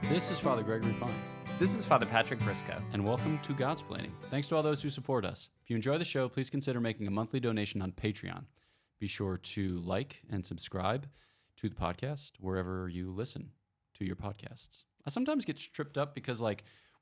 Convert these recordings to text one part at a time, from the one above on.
This is Father Gregory Fr. This is Father Patrick Briscoe. And welcome to Godsplaining. Thanks to all those who support us. If you enjoy the show, please consider making a monthly donation on Patreon. Be sure to like and subscribe to the podcast wherever you listen to your podcasts. I sometimes get tripped up because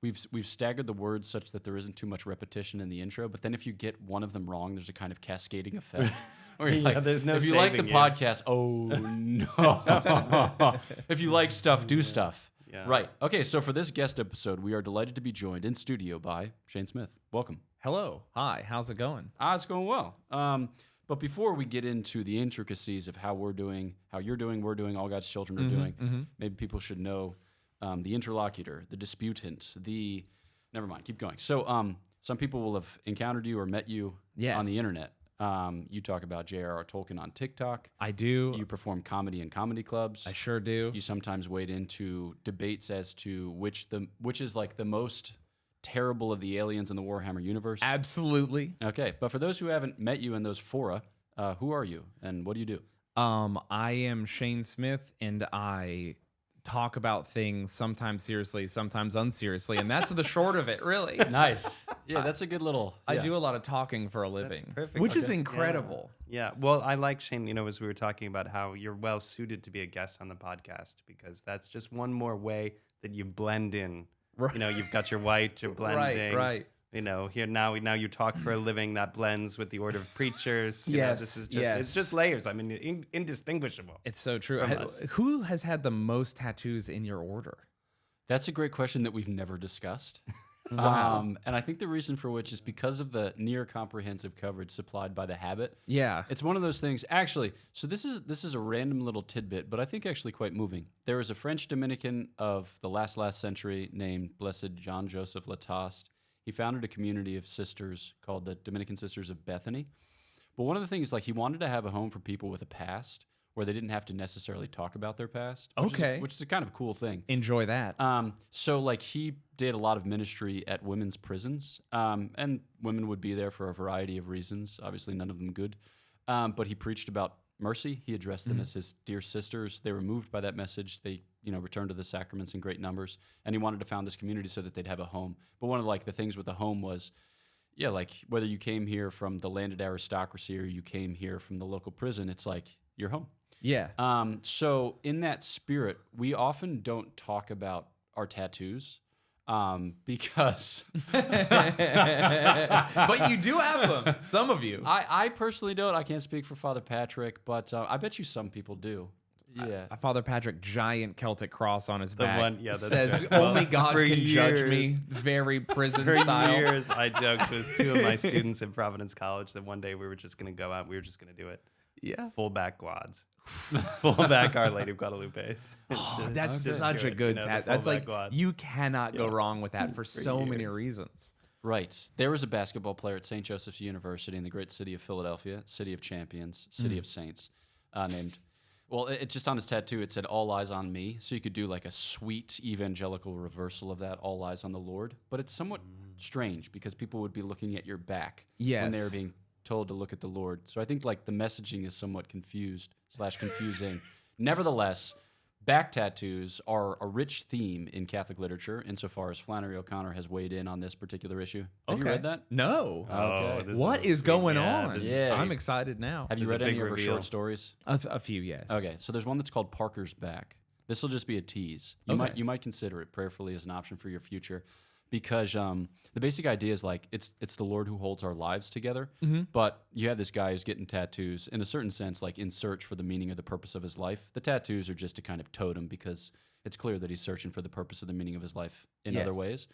we've staggered the words such that there isn't too much repetition in the intro, but then if you get one of them wrong, there's a kind of cascading effect. Or there's no if you like the saving you. podcast, oh no. If you like stuff, do stuff. Yeah. Right. Okay, so for this guest episode, we are delighted to be joined in studio by Shayne Smith. Welcome. Hello. Hi. How's it going? It's going well. But before we get into the intricacies of how we're doing, how you're doing, we're doing, all God's children are doing, maybe people should know the interlocutor, the disputant, never mind, keep going. So some people will have encountered you or met you on the internet. You talk about J.R.R. Tolkien on TikTok. I do. You perform comedy in comedy clubs. I sure do. You sometimes wade into debates as to which is like the most terrible of the aliens in the Warhammer universe. Absolutely. Okay, but for those who haven't met you in those fora, who are you and what do you do? I am Shayne Smith, and I talk about things sometimes seriously, sometimes unseriously, and that's the short of it, really. Nice. Yeah, that's a good little. I do a lot of talking for a living, That's perfect. which is Okay. incredible. Yeah. Well, I like Shayne, as we were talking about how you're well suited to be a guest on the podcast, because that's just one more way that you blend in. Right. You've got your white, you're blending. Right. Here now you talk for a living that blends with the order of preachers. This is just yes. it's just layers. I mean, indistinguishable. It's so true. From us. Who has had the most tattoos in your order? That's a great question that we've never discussed. Wow. And I think the reason for which is because of the near comprehensive coverage supplied by The Habit. Yeah. It's one of those things, actually, so this is a random little tidbit, but I think actually quite moving. There was a French Dominican of the last century named Blessed Jean-Joseph Lataste. He founded a community of sisters called the Dominican Sisters of Bethany. But one of the things, he wanted to have a home for people with a past where they didn't have to necessarily talk about their past. Which is a kind of cool thing. Enjoy that. So he did a lot of ministry at women's prisons, and women would be there for a variety of reasons, obviously none of them good. But he preached about mercy. He addressed them as his dear sisters. They were moved by that message. They, returned to the sacraments in great numbers, and he wanted to found this community so that they'd have a home. But one of the things with the home was, whether you came here from the landed aristocracy or you came here from the local prison, it's your home. Yeah. So in that spirit, we often don't talk about our tattoos because But you do have them. Some of you. I personally don't. I can't speak for Father Patrick, but I bet you some people do. Yeah. Father Patrick, giant Celtic cross on his back. one- yeah, that's says right. only Well, God for can judge me. years- Very prison For style. years, I joked with two of my students in Providence College that one day we were just going to go out. We were just going to do it. Yeah. Full back quads. Full back Our Lady of Guadalupe's. Oh, that's Just such do a it, good the tat. full That's back quad. you cannot go Yeah. wrong with that for so many years. reasons. Right. There was a basketball player at St. Joseph's University in the great city of Philadelphia, city of champions, city of saints, named, it just on his tattoo, it said, "All eyes on me." So you could do a sweet evangelical reversal of that, "All eyes on the Lord." But it's somewhat strange because people would be looking at your back when they were Yes. being told to look at the Lord. So I think the messaging is somewhat confusing. Nevertheless, back tattoos are a rich theme in Catholic literature insofar as Flannery O'Connor has weighed in on this particular issue. Have you read that? No. Okay. this What a is sweet- going yeah, on? this is Yeah. I'm sweet. excited now. Have you There's a read any big of her reveal. short stories? A few, yes. Okay, so there's one that's called Parker's Back. This will just be a tease. You might consider it prayerfully as an option for your future, because the basic idea is it's the Lord who holds our lives together. But you have this guy who's getting tattoos in a certain sense, in search for the meaning or the purpose of his life. The tattoos are just to kind of tote him because it's clear that he's searching for the purpose of the meaning of his life in other Yes. ways.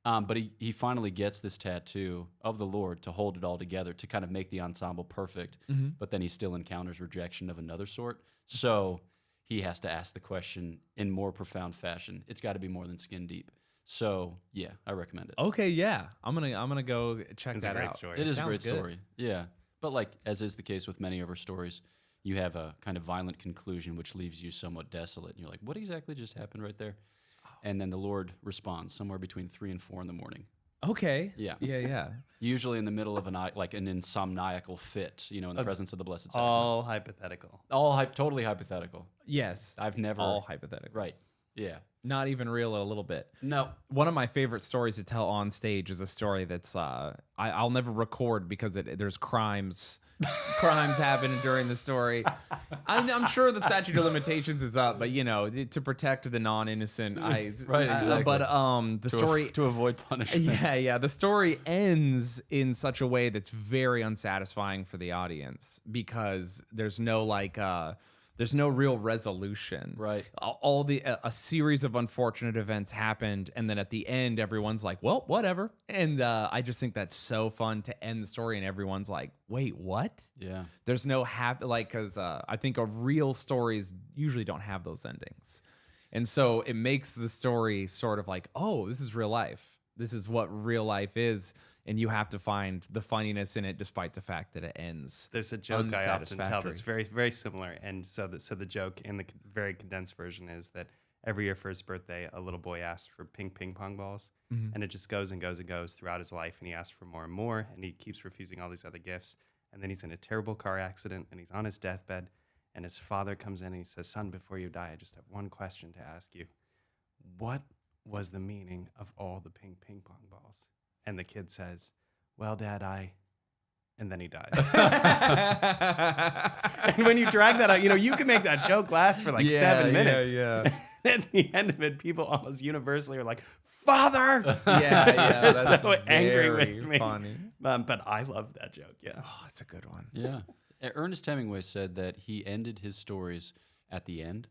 But he finally gets this tattoo of the Lord to hold it all together, to kind of make the ensemble perfect. But then he still encounters rejection of another sort. So he has to ask the question in more profound fashion. It's got to be more than skin deep. So yeah, I recommend it. Okay, yeah. I'm gonna go check It's a that great out. story. It is a Sounds great good. story. Yeah. But as is the case with many of her stories, you have a kind of violent conclusion which leaves you somewhat desolate. And you're like, what exactly just happened right there? And then the Lord responds somewhere between 3 and 4 in the morning. Okay. Yeah. Yeah. Usually in the middle of an insomniacal fit, in the presence of the Blessed Sacrament. All hypothetical. Totally hypothetical. Yes. I've never. All hypothetical. Right. Yeah. Not even real a little bit. No. One of my favorite stories to tell on stage is a story that's I'll never record because there's crimes happening during the story. I'm sure the statute of limitations is up, but to protect the non-innocent, Right, exactly. But the story to avoid punishment. yeah, the story ends in such a way that's very unsatisfying for the audience because there's no there's no real resolution. Right. A series of unfortunate events happened, and then at the end, everyone's like, "Well, whatever." And I just think that's so fun to end the story, and everyone's like, "Wait, what?" Yeah. There's no because I think real stories usually don't have those endings, and so it makes the story sort of like, "Oh, this is real life. This is what real life is." And you have to find the funniness in it, despite the fact that it ends. There's a joke I often tell unsatisfactory. that's very, very similar. And so the joke in the very condensed version is that every year for his birthday, a little boy asks for pink ping pong balls. And it just goes and goes and goes throughout his life. And he asks for more and more. And he keeps refusing all these other gifts. And then he's in a terrible car accident. And he's on his deathbed. And his father comes in and he says, "Son, before you die, I just have one question to ask you. What was the meaning of all the pink ping pong balls?" And the kid says, "Well, Dad, and then he dies. And when you drag that out, you can make that joke last for like 7 minutes. Yeah. At the end of it, people almost universally are like, "Father!" Yeah. They're That's so angry very with me. funny. But I love that joke, yeah. Oh, it's a good one. Yeah. Ernest Hemingway said that he ended his stories at the end,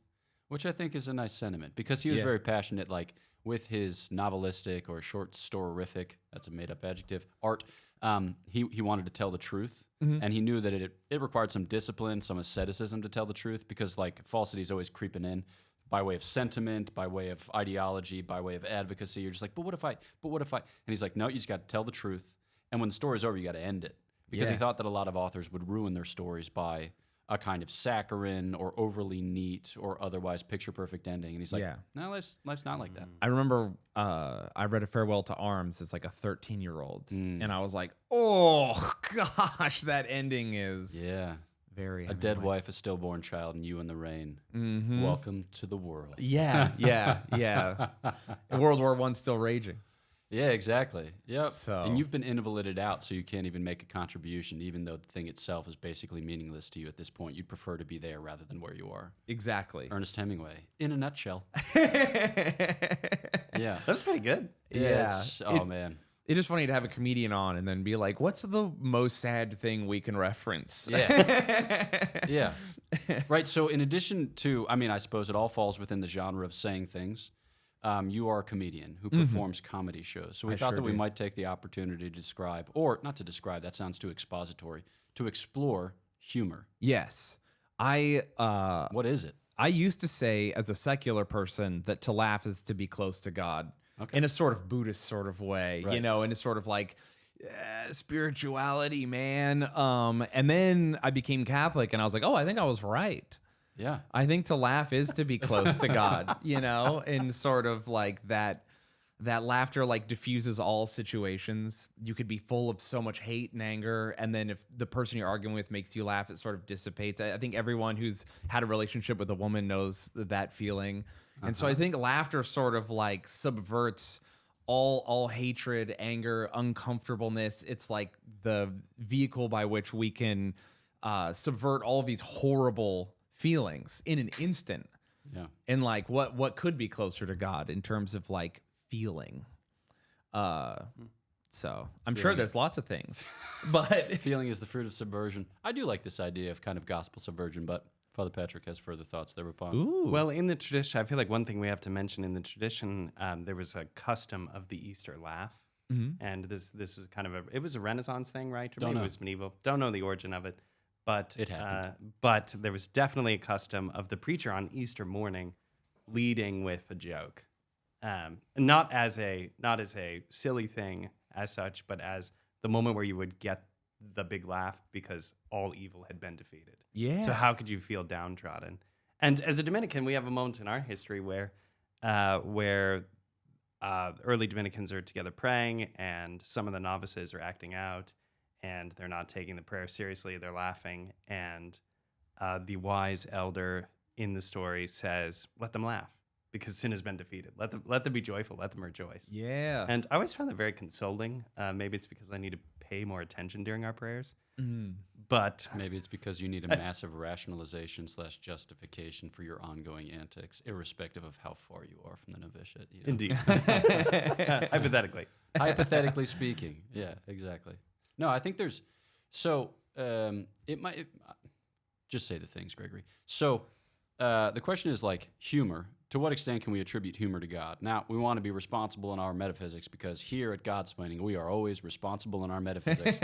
which I think is a nice sentiment because he was Yeah. very passionate, like with his novelistic or short storific, that's a made-up adjective, art. He wanted to tell the truth, and he knew that it required some discipline, some asceticism to tell the truth because like falsity is always creeping in by way of sentiment, by way of ideology, by way of advocacy. You're just like, but what if I? And he's like, no, you just got to tell the truth. And when the story's over, you got to end it because he Yeah. thought that a lot of authors would ruin their stories by a kind of saccharine or overly neat or otherwise picture perfect ending. And he's like, Yeah. no, life's not like that. I remember I read A Farewell to Arms as like a 13-year-old, and I was like, oh gosh, that ending is Yeah. very A dead wife, a stillborn child, and you in the rain. Mm-hmm. Welcome to the world. Yeah. And World War I still raging. Yeah, exactly. Yep. So- And you've been invalidated out, so you can't even make a contribution, even though the thing itself is basically meaningless to you at this point. You'd prefer to be there rather than where you are. Exactly. Ernest Hemingway, in a nutshell. Yeah. That's pretty good. Yeah. Oh, man. It is funny to have a comedian on and then be like, what's the most sad thing we can reference? Yeah. Yeah. Right. So, in addition to, I suppose it all falls within the genre of saying things. You are a comedian who performs comedy shows. So we thought sure that we do. might take the opportunity to describe, or not to describe, that sounds too expository, to explore humor. Yes. What is it? I used to say as a secular person that to laugh is to be close to God Okay. in a sort of Buddhist sort of way, Right. in a sort of like spirituality, man. And then I became Catholic and I was like, oh, I think I was right. Yeah. I think to laugh is to be close to God, and sort of like that laughter like diffuses all situations. You could be full of so much hate and anger, and then if the person you're arguing with makes you laugh, it sort of dissipates. I think everyone who's had a relationship with a woman knows that feeling. And so I think laughter sort of like subverts all hatred, anger, uncomfortableness. It's like the vehicle by which we can subvert all of these horrible feelings in an instant. Yeah. And like what could be closer to God in terms of like feeling. So I'm sure there's lots of things, but Feeling is the fruit of subversion. I do like this idea of kind of gospel subversion, but Father Patrick has further thoughts thereupon. ooh, Well, in the tradition, I feel like one thing we have to mention in the tradition, there was a custom of the Easter laugh. And this is kind of it was a Renaissance thing, right? Or Don't maybe know. it was medieval. Don't know the origin of it. But It happened. But there was definitely a custom of the preacher on Easter morning leading with a joke, not as a silly thing as such, but as the moment where you would get the big laugh because all evil had been defeated. yeah. So how could you feel downtrodden? And as a Dominican, we have a moment in our history where early Dominicans are together praying, and some of the novices are acting out, and they're not taking the prayer seriously. They're laughing, and the wise elder in the story says, "Let them laugh." because sin has been defeated. Let them be joyful. Let them rejoice. Yeah. And I always found that very consoling. Maybe it's because I need to pay more attention during our prayers. But Maybe it's because you need a massive rationalization / justification for your ongoing antics, irrespective of how far you are from the novitiate. You know? indeed, hypothetically. Hypothetically speaking. Yeah, exactly. No, I think there's, just say the things, Gregory. So the question is like humor. To what extent can we attribute humor to God? Now, we want to be responsible in our metaphysics because here at Godsplaining, we are always responsible in our metaphysics,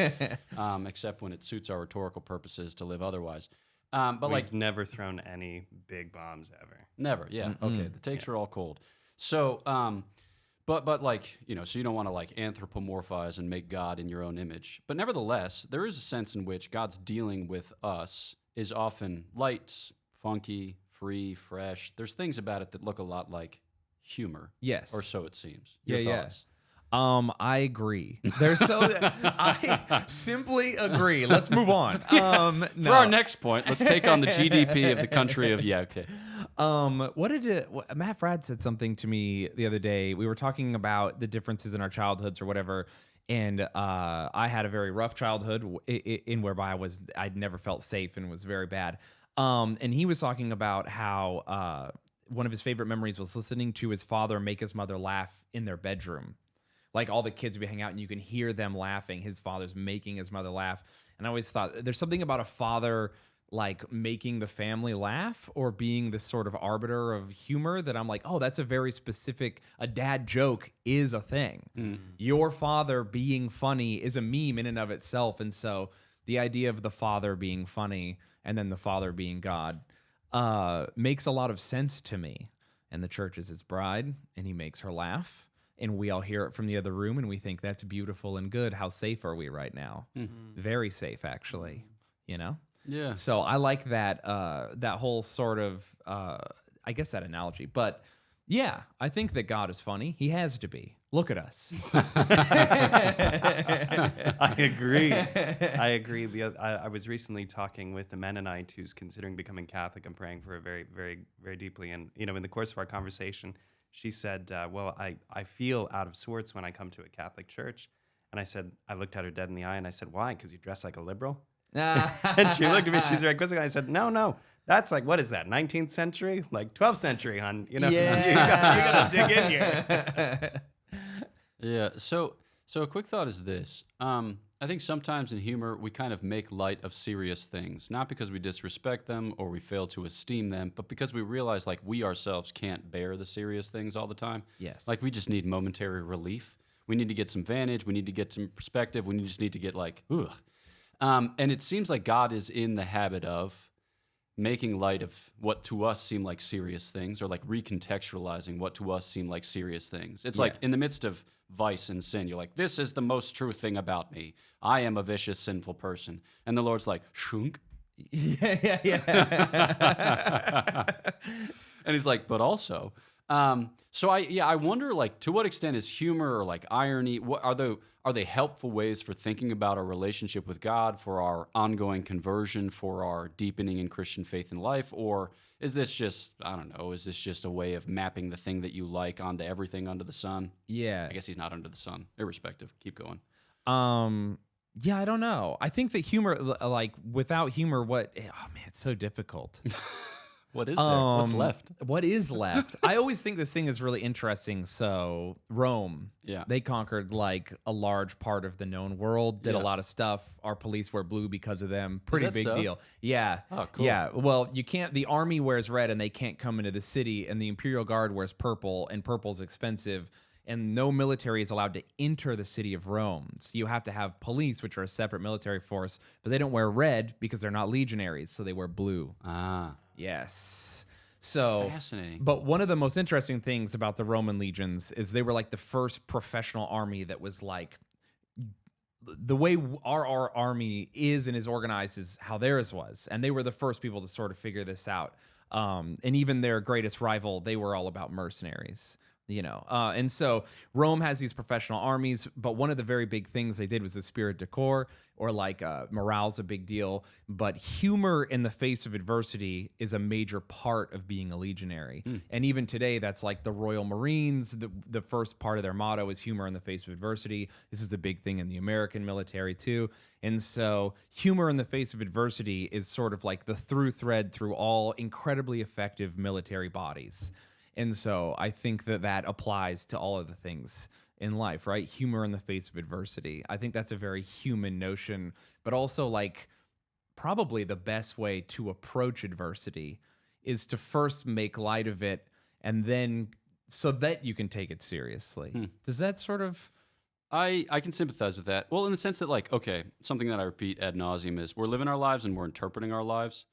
except when it suits our rhetorical purposes to live otherwise. But We've never thrown any big bombs ever. never, yeah. Okay, the takes are all cold. So, but like, so you don't want to like anthropomorphize and make God in your own image. But nevertheless, there is a sense in which God's dealing with us is often light, funky, free, fresh. There's things about it that look a lot like humor. Yes. Or so it seems. Your Yeah. thoughts? I agree. I simply agree. Let's move on. No. For our next point, let's take on the GDP of the country of, okay. Matt Frad said something to me the other day. We were talking about the differences in our childhoods or whatever. And I had a very rough childhood in whereby I'd never felt safe and was very bad. And he was talking about how one of his favorite memories was listening to his father make his mother laugh in their bedroom. Like all the kids would be hanging out and you can hear them laughing. His father's making his mother laugh. And I always thought there's something about a father like making the family laugh or being this sort of arbiter of humor that I'm like, oh, that's a very specific, a dad joke is a thing. Your father being funny is a meme in and of itself. And so the idea of the father being funny and then the father being God makes a lot of sense to me. And the church is his bride and he makes her laugh. And we all hear it from the other room and we think that's beautiful and good. How safe are we right now? Very safe, actually, Yeah. So I like that that whole sort of, I guess that analogy. But yeah, I think that God is funny. He has to be. Look at us. I agree. I was recently talking with a Mennonite who's considering becoming Catholic and praying for it very, very, very deeply. And, in the course of our conversation, she said, well, I feel out of sorts when I come to a Catholic church. And I looked at her dead in the eye and I said, why? Because you dress like a liberal? And she looked at me, she's very quizzical. I said, no. That's like, what is that, 19th century? Like 12th century, hon. You got to dig in here. Yeah. So a quick thought is this. I think sometimes in humor, we kind of make light of serious things, not because we disrespect them or we fail to esteem them, but because we realize like we ourselves can't bear the serious things all the time. Yes. Like we just need momentary relief. We need to get some vantage. We need to get some perspective. We just need to get like, ugh. And it seems like God is in the habit of making light of what to us seem like serious things or like recontextualizing what to us seem like serious things. It's like in the midst of vice and sin, you're like, this is the most true thing about me. I am a vicious, sinful person. And the Lord's like, shunk. Yeah. And he's like, but also. So I wonder like to what extent is humor or like irony, what are they helpful ways for thinking about our relationship with God, for our ongoing conversion, for our deepening in Christian faith and life? Or is this just, I don't know, is this just a way of mapping the thing that you like onto everything under the sun? Yeah. I guess he's not under the sun, irrespective. Keep going. Yeah, I don't know. I think that humor, like without humor, it's so difficult. What is there? What's left? What is left? I always think this thing is really interesting. So Rome, they conquered like a large part of the known world, did a lot of stuff. Our police wear blue because of them. Pretty big deal. Yeah. Oh, cool. Yeah. Well, the army wears red and they can't come into the city, and the Imperial Guard wears purple, and purple's expensive. And no military is allowed to enter the city of Rome. So you have to have police, which are a separate military force, but they don't wear red because they're not legionaries, so they wear blue. Ah. Yes. So fascinating. But one of the most interesting things about the Roman legions is they were like the first professional army that was like the way our army is and is organized is how theirs was. And they were the first people to sort of figure this out. And even their greatest rival, they were all about mercenaries. And so Rome has these professional armies, but one of the very big things they did was the spirit de corps, or like morale's a big deal. But humor in the face of adversity is a major part of being a legionary. And even today, that's like the Royal Marines. The first part of their motto is humor in the face of adversity. This is the big thing in the American military too. And so humor in the face of adversity is sort of like the through thread through all incredibly effective military bodies. And so I think that applies to all of the things in life, right? Humor in the face of adversity. I think that's a very human notion, but also like probably the best way to approach adversity is to first make light of it and then so that you can take it seriously. Does that sort of... I can sympathize with that. Well, in the sense that, like, okay, something that I repeat ad nauseum is we're living our lives and we're interpreting our lives.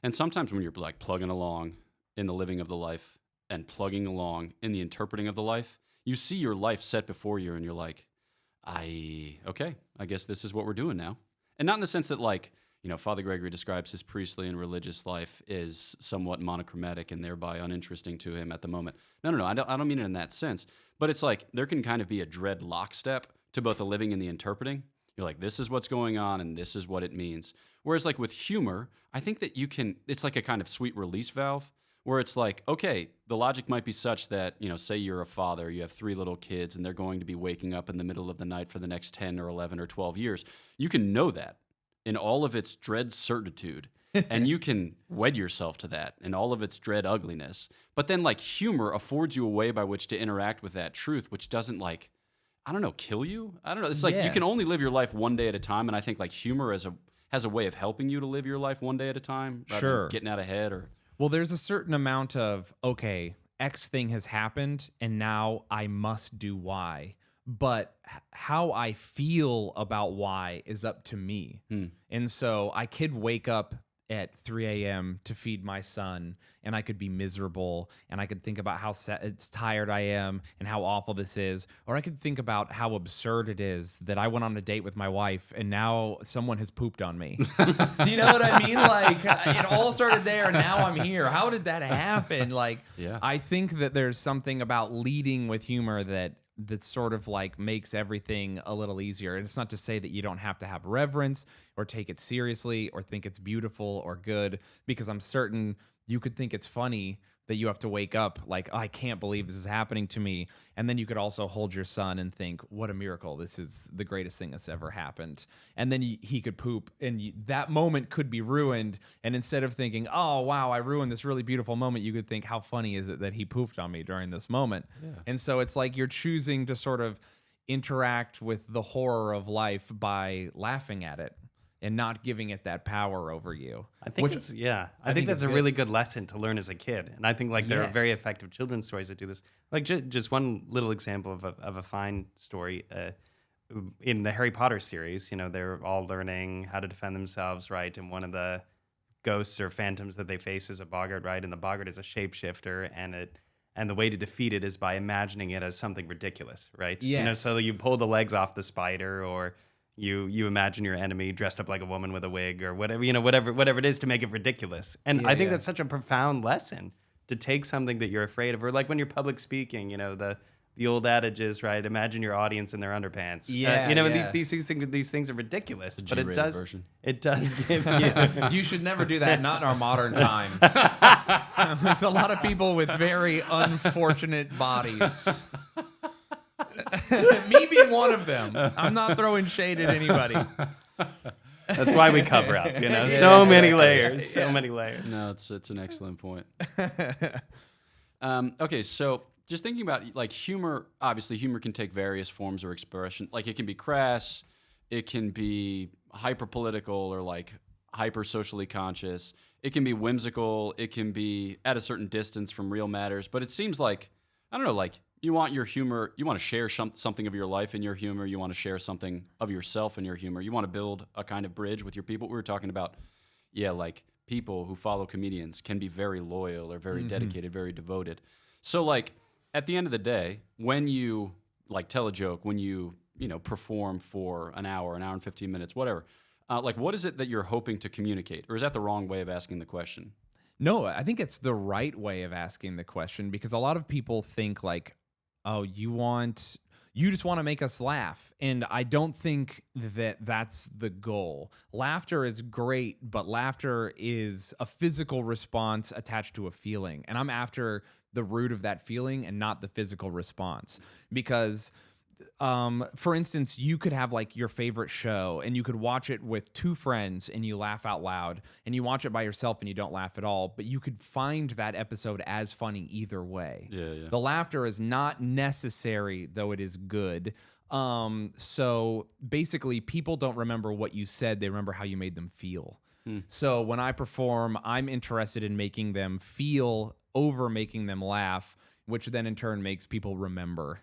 And sometimes when you're like plugging along in the living of the life, and plugging along in the interpreting of the life, you see your life set before you and you're like, I guess this is what we're doing now. And not in the sense that, like, Father Gregory describes his priestly and religious life is somewhat monochromatic and thereby uninteresting to him at the moment. No, I don't mean it in that sense. But it's like there can kind of be a dread lockstep to both the living and the interpreting. You're like, this is what's going on and this is what it means. Whereas like with humor, I think that it's like a kind of sweet release valve, where it's like, okay, the logic might be such that, say you're a father, you have 3 little kids, and they're going to be waking up in the middle of the night for the next 10 or 11 or 12 years. You can know that in all of its dread certitude, and you can wed yourself to that in all of its dread ugliness. But then, like, humor affords you a way by which to interact with that truth, which doesn't, like, I don't know, kill you? I don't know. It's like you can only live your life one day at a time, and I think, like, humor has a way of helping you to live your life one day at a time, rather than getting out ahead or... Well, there's a certain amount of, okay, X thing has happened and now I must do Y. But how I feel about Y is up to me. And so I could wake up at 3 a.m. to feed my son and I could be miserable and I could think about how tired I am and how awful this is. Or I could think about how absurd it is that I went on a date with my wife and now someone has pooped on me. Do you know what I mean? Like, it all started there and now I'm here. How did that happen? Like, I think that there's something about leading with humor that sort of like makes everything a little easier. And it's not to say that you don't have to have reverence or take it seriously or think it's beautiful or good, because I'm certain you could think it's funny that you have to wake up like, oh, I can't believe this is happening to me. And then you could also hold your son and think, what a miracle. This is the greatest thing that's ever happened. And then he could poop and that moment could be ruined. And instead of thinking, oh, wow, I ruined this really beautiful moment, you could think, how funny is it that he pooped on me during this moment? And so it's like you're choosing to sort of interact with the horror of life by laughing at it and not giving it that power over you. I think I think that's a really good lesson to learn as a kid. And I think like there are very effective children's stories that do this. Like just one little example of a fine story in the Harry Potter series, they're all learning how to defend themselves, right? And one of the ghosts or phantoms that they face is a boggart, right? And the boggart is a shapeshifter, and the way to defeat it is by imagining it as something ridiculous, right? Yes. So you pull the legs off the spider, or you imagine your enemy dressed up like a woman with a wig or whatever, whatever it is to make it ridiculous. And I think that's such a profound lesson to take something that you're afraid of, or like when you're public speaking, the old adage is, right, imagine your audience in their underpants. These things are ridiculous, but it does give you. You should never do that, not in our modern times. There's a lot of people with very unfortunate bodies. Me being one of them. I'm not throwing shade at anybody. That's why we cover up, so many layers. No, it's an excellent point. Okay, so just thinking about like humor, obviously humor can take various forms or expression. Like it can be crass, it can be hyper political or like hyper socially conscious. It can be whimsical, it can be at a certain distance from real matters. But it seems like, I don't know, like you want your humor, you want to share something of your life in your humor, you want to share something of yourself in your humor, you want to build a kind of bridge with your people. We were talking about, like people who follow comedians can be very loyal or very dedicated, very devoted. So like at the end of the day, when you like tell a joke, when you perform for an hour and 15 minutes, whatever, like what is it that you're hoping to communicate? Or is that the wrong way of asking the question? No, I think it's the right way of asking the question, because a lot of people think like oh, you just want to make us laugh. And I don't think that that's the goal. Laughter is great, but laughter is a physical response attached to a feeling. And I'm after the root of that feeling and not the physical response. Because for instance, you could have like your favorite show and you could watch it with two friends and you laugh out loud, and you watch it by yourself and you don't laugh at all, but you could find that episode as funny either way. Yeah. The laughter is not necessary, though it is good. So basically, people don't remember what you said, they remember how you made them feel. So when I perform, I'm interested in making them feel over making them laugh, which then in turn makes people remember.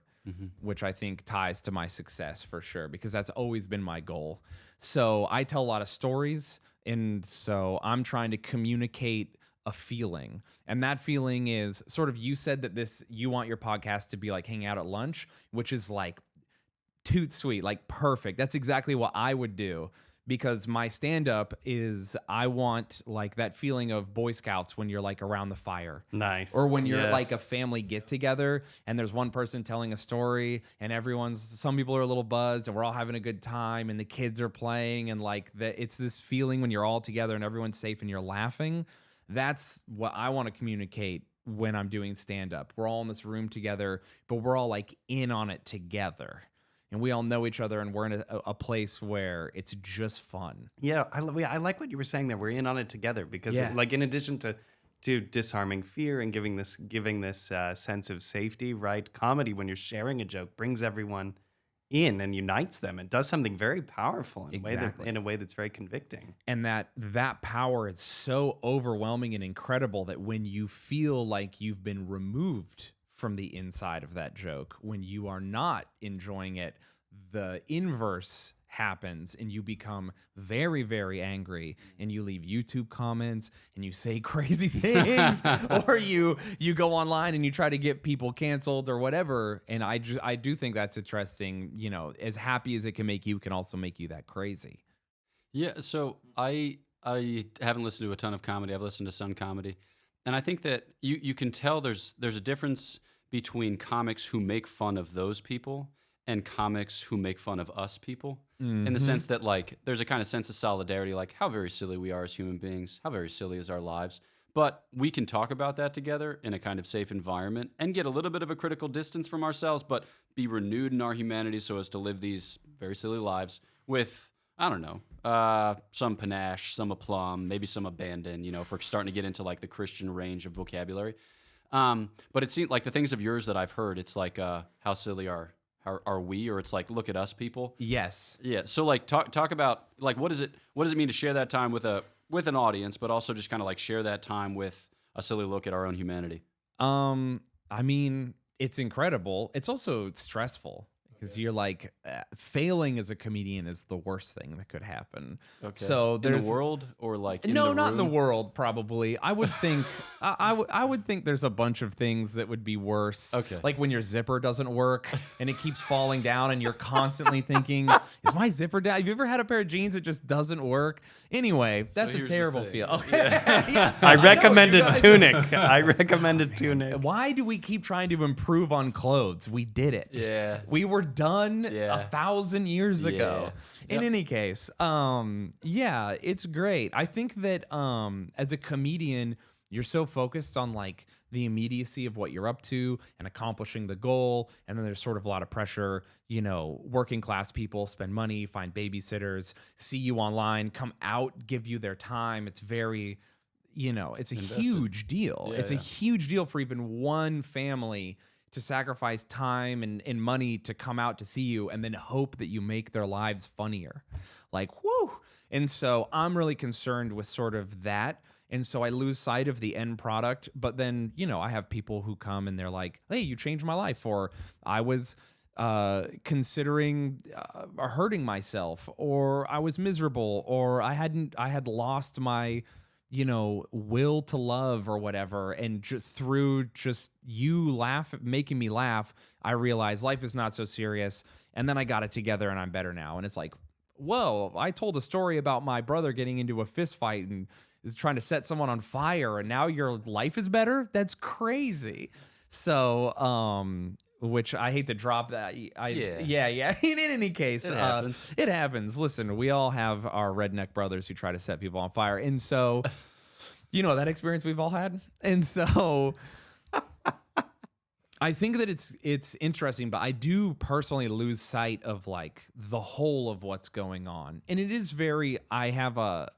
Which I think ties to my success for sure, because that's always been my goal. So I tell a lot of stories, and so I'm trying to communicate a feeling. And that feeling is sort of, you said that you want your podcast to be like hang out at lunch, which is like toot sweet, like perfect. That's exactly what I would do. Because my stand-up is, I want like that feeling of Boy Scouts when you're like around the fire. Nice. Or when you're like a family get-together and there's one person telling a story and some people are a little buzzed and we're all having a good time and the kids are playing, and like it's this feeling when you're all together and everyone's safe and you're laughing. That's what I want to communicate when I'm doing stand-up. We're all in this room together, but we're all like in on it together. And we all know each other, and we're in a place where it's just fun. Yeah, I like what you were saying there. We're in on it together because, like, in addition to disarming fear and giving this sense of safety, right? Comedy, when you're sharing a joke, brings everyone in and unites them and does something very powerful in a way that's very convicting. And that power is so overwhelming and incredible that when you feel like you've been removed from the inside of that joke, when you are not enjoying it, the inverse happens and you become very, very angry and you leave YouTube comments and you say crazy things or you go online and you try to get people canceled or whatever. And I do think that's interesting. You know, as happy as it can make you, can also make you that crazy. Yeah, so I haven't listened to a ton of comedy. I've listened to some comedy. And I think that you can tell there's a difference between comics who make fun of those people and comics who make fun of us people, in the sense that like there's a kind of sense of solidarity, like how very silly we are as human beings, how very silly is our lives. But we can talk about that together in a kind of safe environment and get a little bit of a critical distance from ourselves, but be renewed in our humanity so as to live these very silly lives with, I don't know, some panache, some aplomb, maybe some abandon, you know, if we're starting to get into like the Christian range of vocabulary. But it seems like the things of yours that I've heard, it's like, how silly are we? Or it's like, look at us people. Yes. Yeah. So like talk about like, what does it mean to share that time with an audience, but also just kind of like share that time with a silly look at our own humanity? I mean, it's incredible. It's also stressful. Because you're like, failing as a comedian is the worst thing that could happen. Okay. So in there's the world or like in no, the not in the room? world. Probably, I would think. I would think there's a bunch of things that would be worse. Okay. Like when your zipper doesn't work and it keeps falling down, and you're constantly thinking, "Is my zipper down?" Have you ever had a pair of jeans that just doesn't work? Anyway, that's a here's the terrible thing. feel. Okay. Yeah. I recommended tunic. I recommended tunic. Why do we keep trying to improve on clothes? We did it. Yeah. We were done Yeah. 1,000 years ago. Yeah. In any case, yeah, it's great. I think that as a comedian, you're so focused on like the immediacy of what you're up to and accomplishing the goal. And then there's sort of a lot of pressure, you know, working class people spend money, find babysitters, see you online, come out, give you their time. It's very, you know, it's a huge deal. Yeah, It's a huge deal for even one family to sacrifice time and money to come out to see you and then hope that you make their lives funnier. Like, whoo. And so I'm really concerned with sort of that. And so I lose sight of the end product. But then, you know, I have people who come and they're like, hey, you changed my life. Or I was considering hurting myself, or I was miserable, or I had lost my, you know, will to love or whatever. And just through just you making me laugh, I realized life is not so serious. And then I got it together and I'm better now. And it's like, whoa, I told a story about my brother getting into a fist fight and is trying to set someone on fire, and now your life is better? That's crazy. So, which I hate to drop that. Yeah. In any case, It happens. It happens. Listen, we all have our redneck brothers who try to set people on fire. And so, that experience we've all had. And so I think that it's interesting, but I do personally lose sight of like the whole of what's going on. And it is I have an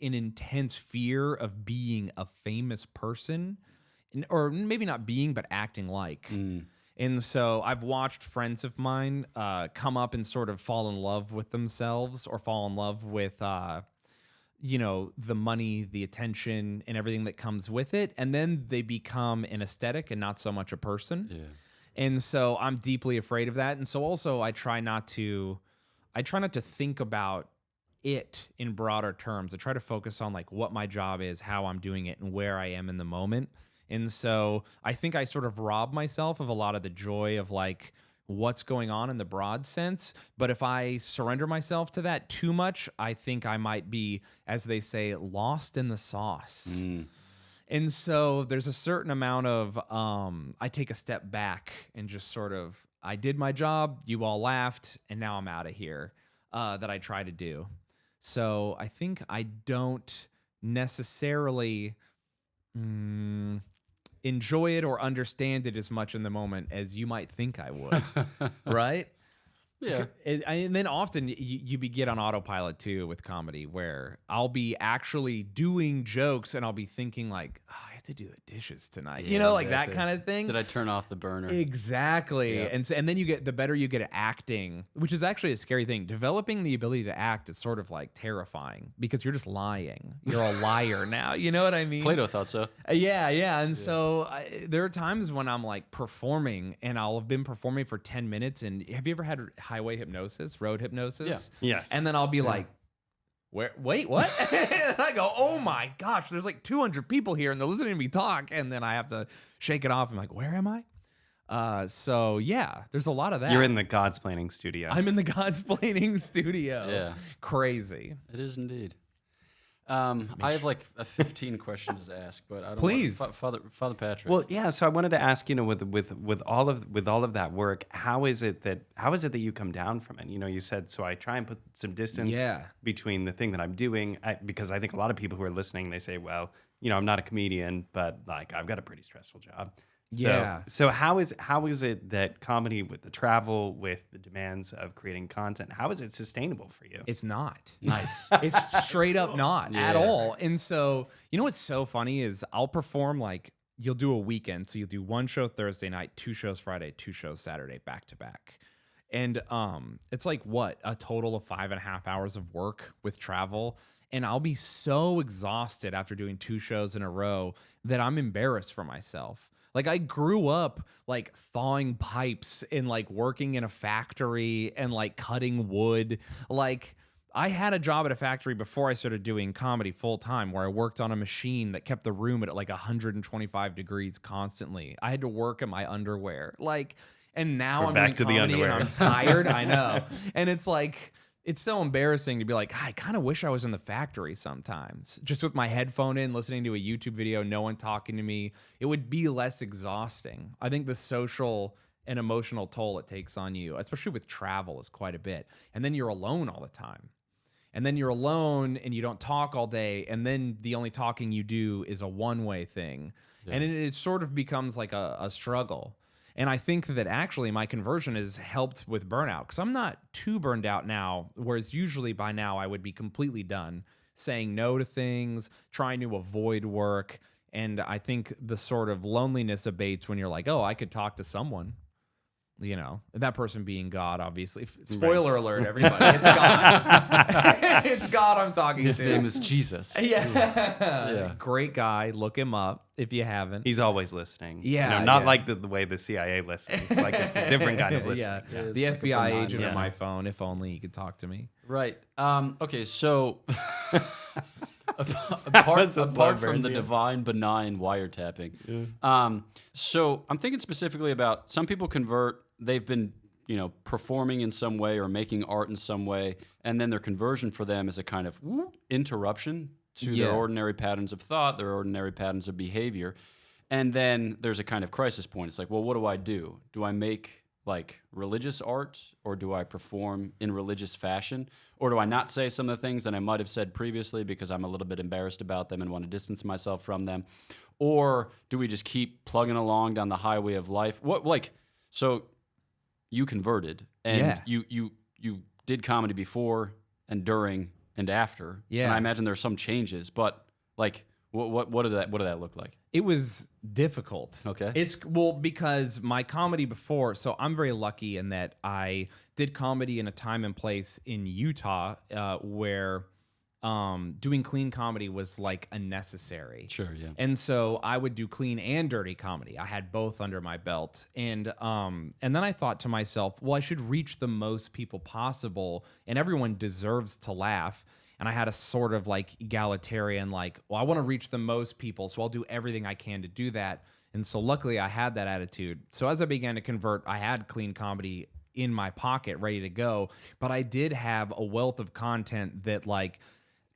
intense fear of being a famous person, or maybe not being, but acting like. And so I've watched friends of mine come up and sort of fall in love with themselves, or fall in love with the money, the attention, and everything that comes with it. And then they become an aesthetic and not so much a person. Yeah. And so I'm deeply afraid of that. And so also I try not to think about it in broader terms. I try to focus on like what my job is, how I'm doing it, and where I am in the moment. And so I think I sort of rob myself of a lot of the joy of like what's going on in the broad sense. But if I surrender myself to that too much, I think I might be, as they say, lost in the sauce. And so there's a certain amount of, I take a step back and just sort of, I did my job, you all laughed, and now I'm out of here, that I try to do. So I think I don't necessarily enjoy it or understand it as much in the moment as you might think I would, right? Yeah. And then often you get on autopilot too with comedy, where I'll be actually doing jokes and I'll be thinking like, oh, I have to do the dishes tonight, Yeah, like exactly. that kind of thing. Did I turn off the burner? Exactly. Yeah. And then the better you get at acting, which is actually a scary thing. Developing the ability to act is sort of like terrifying, because you're just lying. You're a liar now. You know what I mean? Plato thought so. Yeah. And so there are times when I'm like performing, and I'll have been performing for 10 minutes. And have you ever had highway hypnosis, road hypnosis? Yeah. Yes. And then I'll be like, wait, what? And I go, oh my gosh, there's like 200 people here and they're listening to me talk. And then I have to shake it off. I'm like, where am I? So yeah, there's a lot of that. You're in the Godsplaining studio. I'm in the Godsplaining studio. Yeah. Crazy. It is indeed. I have like 15 questions to ask, but I don't. Please. Father Patrick. Well, yeah. So I wanted to ask, with all of that work, how is it that you come down from it? You said, so I try and put some distance between the thing that I'm doing, because I think a lot of people who are listening, they say, well, I'm not a comedian, but like I've got a pretty stressful job. So how is it that comedy, with the travel, with the demands of creating content, how is it sustainable for you? It's not. Nice. It's straight up not at all. And so, what's so funny is I'll perform, like, you'll do a weekend. So you'll do one show Thursday night, 2 shows Friday, 2 shows Saturday, back to back. And it's like, a total of 5.5 hours of work with travel. And I'll be so exhausted after doing 2 shows in a row that I'm embarrassed for myself. Like, I grew up like thawing pipes and like working in a factory and like cutting wood. Like, I had a job at a factory before I started doing comedy full time, where I worked on a machine that kept the room at like 125 degrees constantly. I had to work in my underwear. Like, and now We're I'm back doing to the comedy and underwear. I'm tired. I know. And it's like, it's so embarrassing to be like, I kind of wish I was in the factory sometimes, just with my headphone in, listening to a YouTube video, no one talking to me. It would be less exhausting. I think the social and emotional toll it takes on you, especially with travel, is quite a bit. And then you're alone all the time. And then you're alone and you don't talk all day. And then the only talking you do is a one-way thing. Yeah. And it sort of becomes like a struggle. And I think that actually my conversion has helped with burnout, because I'm not too burned out now, whereas usually by now I would be completely done, saying no to things, trying to avoid work. And I think the sort of loneliness abates when you're like, oh, I could talk to someone, that person being God, obviously. Spoiler alert, everybody. It's God. It's God I'm talking to. His name is Jesus. Yeah. Great guy. Look him up if you haven't. He's always listening. Yeah. Not like the way the CIA listens. Like, it's a different kind of listening. Yeah. Yeah, The it's like a FBI benign agent on listener. my phone. If only he could talk to me. Right. Okay. So, apart from the divine benign wiretapping, so I'm thinking specifically about some people convert. They've been, performing in some way or making art in some way, and then their conversion for them is a kind of interruption to their ordinary patterns of thought, their ordinary patterns of behavior. And then there's a kind of crisis point. It's like, well, what do I do? Do I make like religious art, or do I perform in religious fashion? Or do I not say some of the things that I might have said previously because I'm a little bit embarrassed about them and want to distance myself from them? Or do we just keep plugging along down the highway of life? So you converted, and you did comedy before and during and after. Yeah. And I imagine there's some changes, but like, what did that look like? It was difficult. Okay. Because my comedy before, so I'm very lucky in that I did comedy in a time and place in Utah where doing clean comedy was like a necessary. Sure, yeah. And so I would do clean and dirty comedy. I had both under my belt. And then I thought to myself, well, I should reach the most people possible, and everyone deserves to laugh. And I had a sort of like egalitarian, like, well, I want to reach the most people, so I'll do everything I can to do that. And so luckily I had that attitude. So as I began to convert, I had clean comedy in my pocket ready to go. But I did have a wealth of content that, like,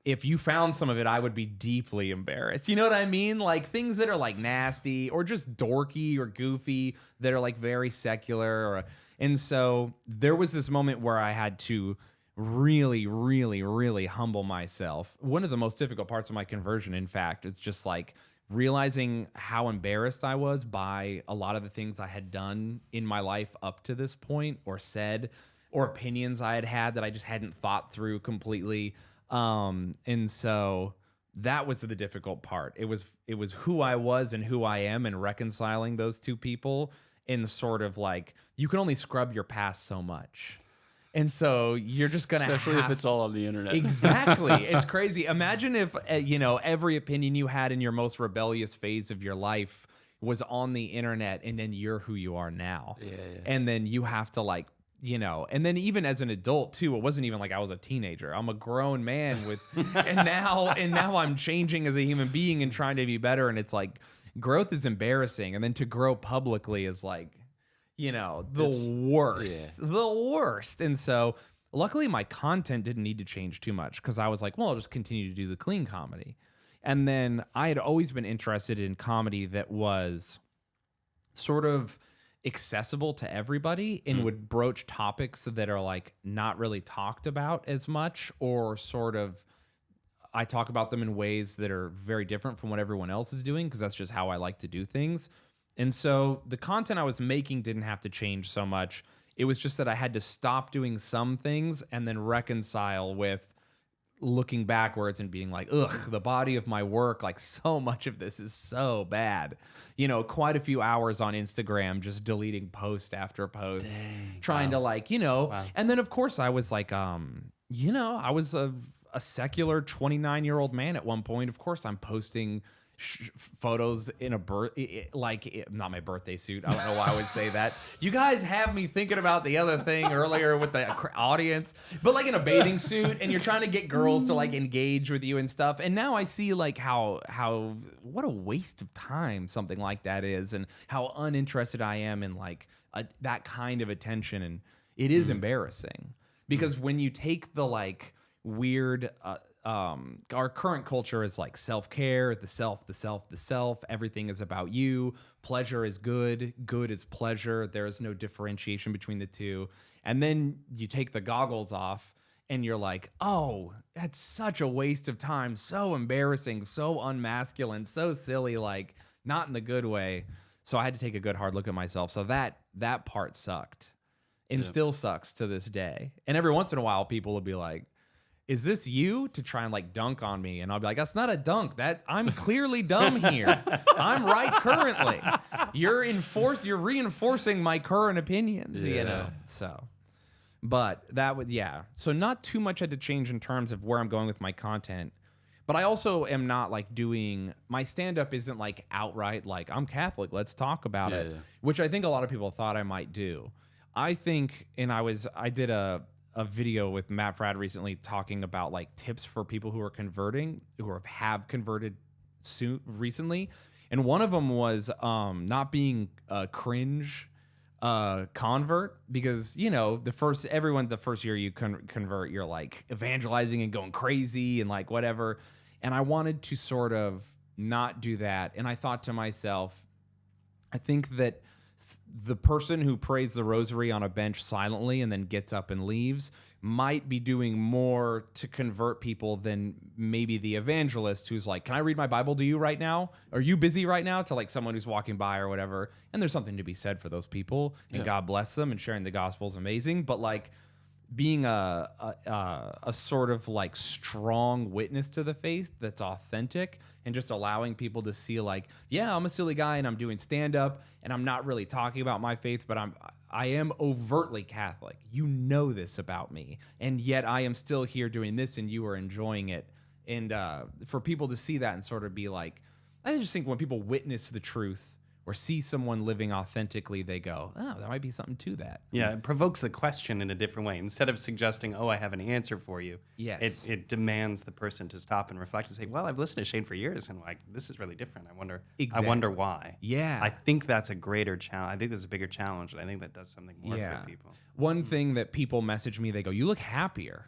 if you found some of it, I would be deeply embarrassed. You know what I mean? Like things that are like nasty or just dorky or goofy that are like very secular. And so there was this moment where I had to really, really, really humble myself. One of the most difficult parts of my conversion, in fact, is just like realizing how embarrassed I was by a lot of the things I had done in my life up to this point, or said, or opinions I had had that I just hadn't thought through completely. And so that was the difficult part. It was who I was and who I am, and reconciling those two people, in sort of like, you can only scrub your past so much. And so you're just going to Especially if it's all on the internet. Exactly. It's crazy. Imagine if, every opinion you had in your most rebellious phase of your life was on the internet, and then you're who you are now. Yeah. And then you have to like, and then even as an adult too, it wasn't even like I was a teenager. I'm a grown man with, and now I'm changing as a human being and trying to be better. And it's like, growth is embarrassing. And then to grow publicly is like, the worst. And so luckily my content didn't need to change too much, because I was like, well, I'll just continue to do the clean comedy. And then I had always been interested in comedy that was sort of accessible to everybody, and would broach topics that are like not really talked about as much, or sort of I talk about them in ways that are very different from what everyone else is doing, because that's just how I like to do things. And so the content I was making didn't have to change so much. It was just that I had to stop doing some things and then reconcile with looking backwards and being like, ugh, the body of my work, like so much of this is so bad. Quite a few hours on Instagram just deleting post after post, trying to like, Wow. And then of course I was like, I was a secular 29-year-old man at one point. Of course I'm posting photos in not my birthday suit. I don't know why I would say that. You guys have me thinking about the other thing earlier with the audience, but like in a bathing suit, and you're trying to get girls to like engage with you and stuff. And now I see like how what a waste of time something like that is, and how uninterested I am in like that kind of attention. And it is embarrassing, because when you take the like weird our current culture is like self-care, the self, everything is about you, pleasure is good is pleasure, there is no differentiation between the two. And then you take the goggles off and you're like, oh, that's such a waste of time, so embarrassing, so unmasculine, so silly, like not in the good way. So I had to take a good hard look at myself. So that part sucked, and still sucks to this day. And every once in a while people will be like, is this you, to try and like dunk on me? And I'll be like, that's not a dunk. That I'm clearly dumb here. I'm right currently. You're reinforcing my current opinions, So, but that would, So not too much had to change in terms of where I'm going with my content. But I also am not like doing, my stand-up isn't like outright like, I'm Catholic, let's talk about it, which I think a lot of people thought I might do. I think, and I did a video with Matt Fradd recently talking about like tips for people who are converting, who have converted recently. And one of them was not being a cringe convert, because, the first year you convert, you're like evangelizing and going crazy and like whatever. And I wanted to sort of not do that. And I thought to myself, I think that the person who prays the rosary on a bench silently and then gets up and leaves might be doing more to convert people than maybe the evangelist who's like, can I read my Bible to you right now? Are you busy right now? To like someone who's walking by or whatever. And there's something to be said for those people, and God bless them, and sharing the gospel is amazing. But like being a sort of like strong witness to the faith that's authentic, and just allowing people to see like, yeah, I'm a silly guy and I'm doing stand up and I'm not really talking about my faith, but I am overtly Catholic. You know this about me, and yet I am still here doing this, and you are enjoying it. And for people to see that and sort of be like, I just think when people witness the truth or see someone living authentically, they go, oh, there might be something to that. Yeah, it provokes the question in a different way. Instead of suggesting, oh, I have an answer for you, Yes. it demands the person to stop and reflect and say, well, I've listened to Shayne for years, and like, this is really different. I wonder why. Yeah. I think that's a greater challenge. I think there's a bigger challenge, and I think that does something more for people. One thing that people message me, they go, you look happier.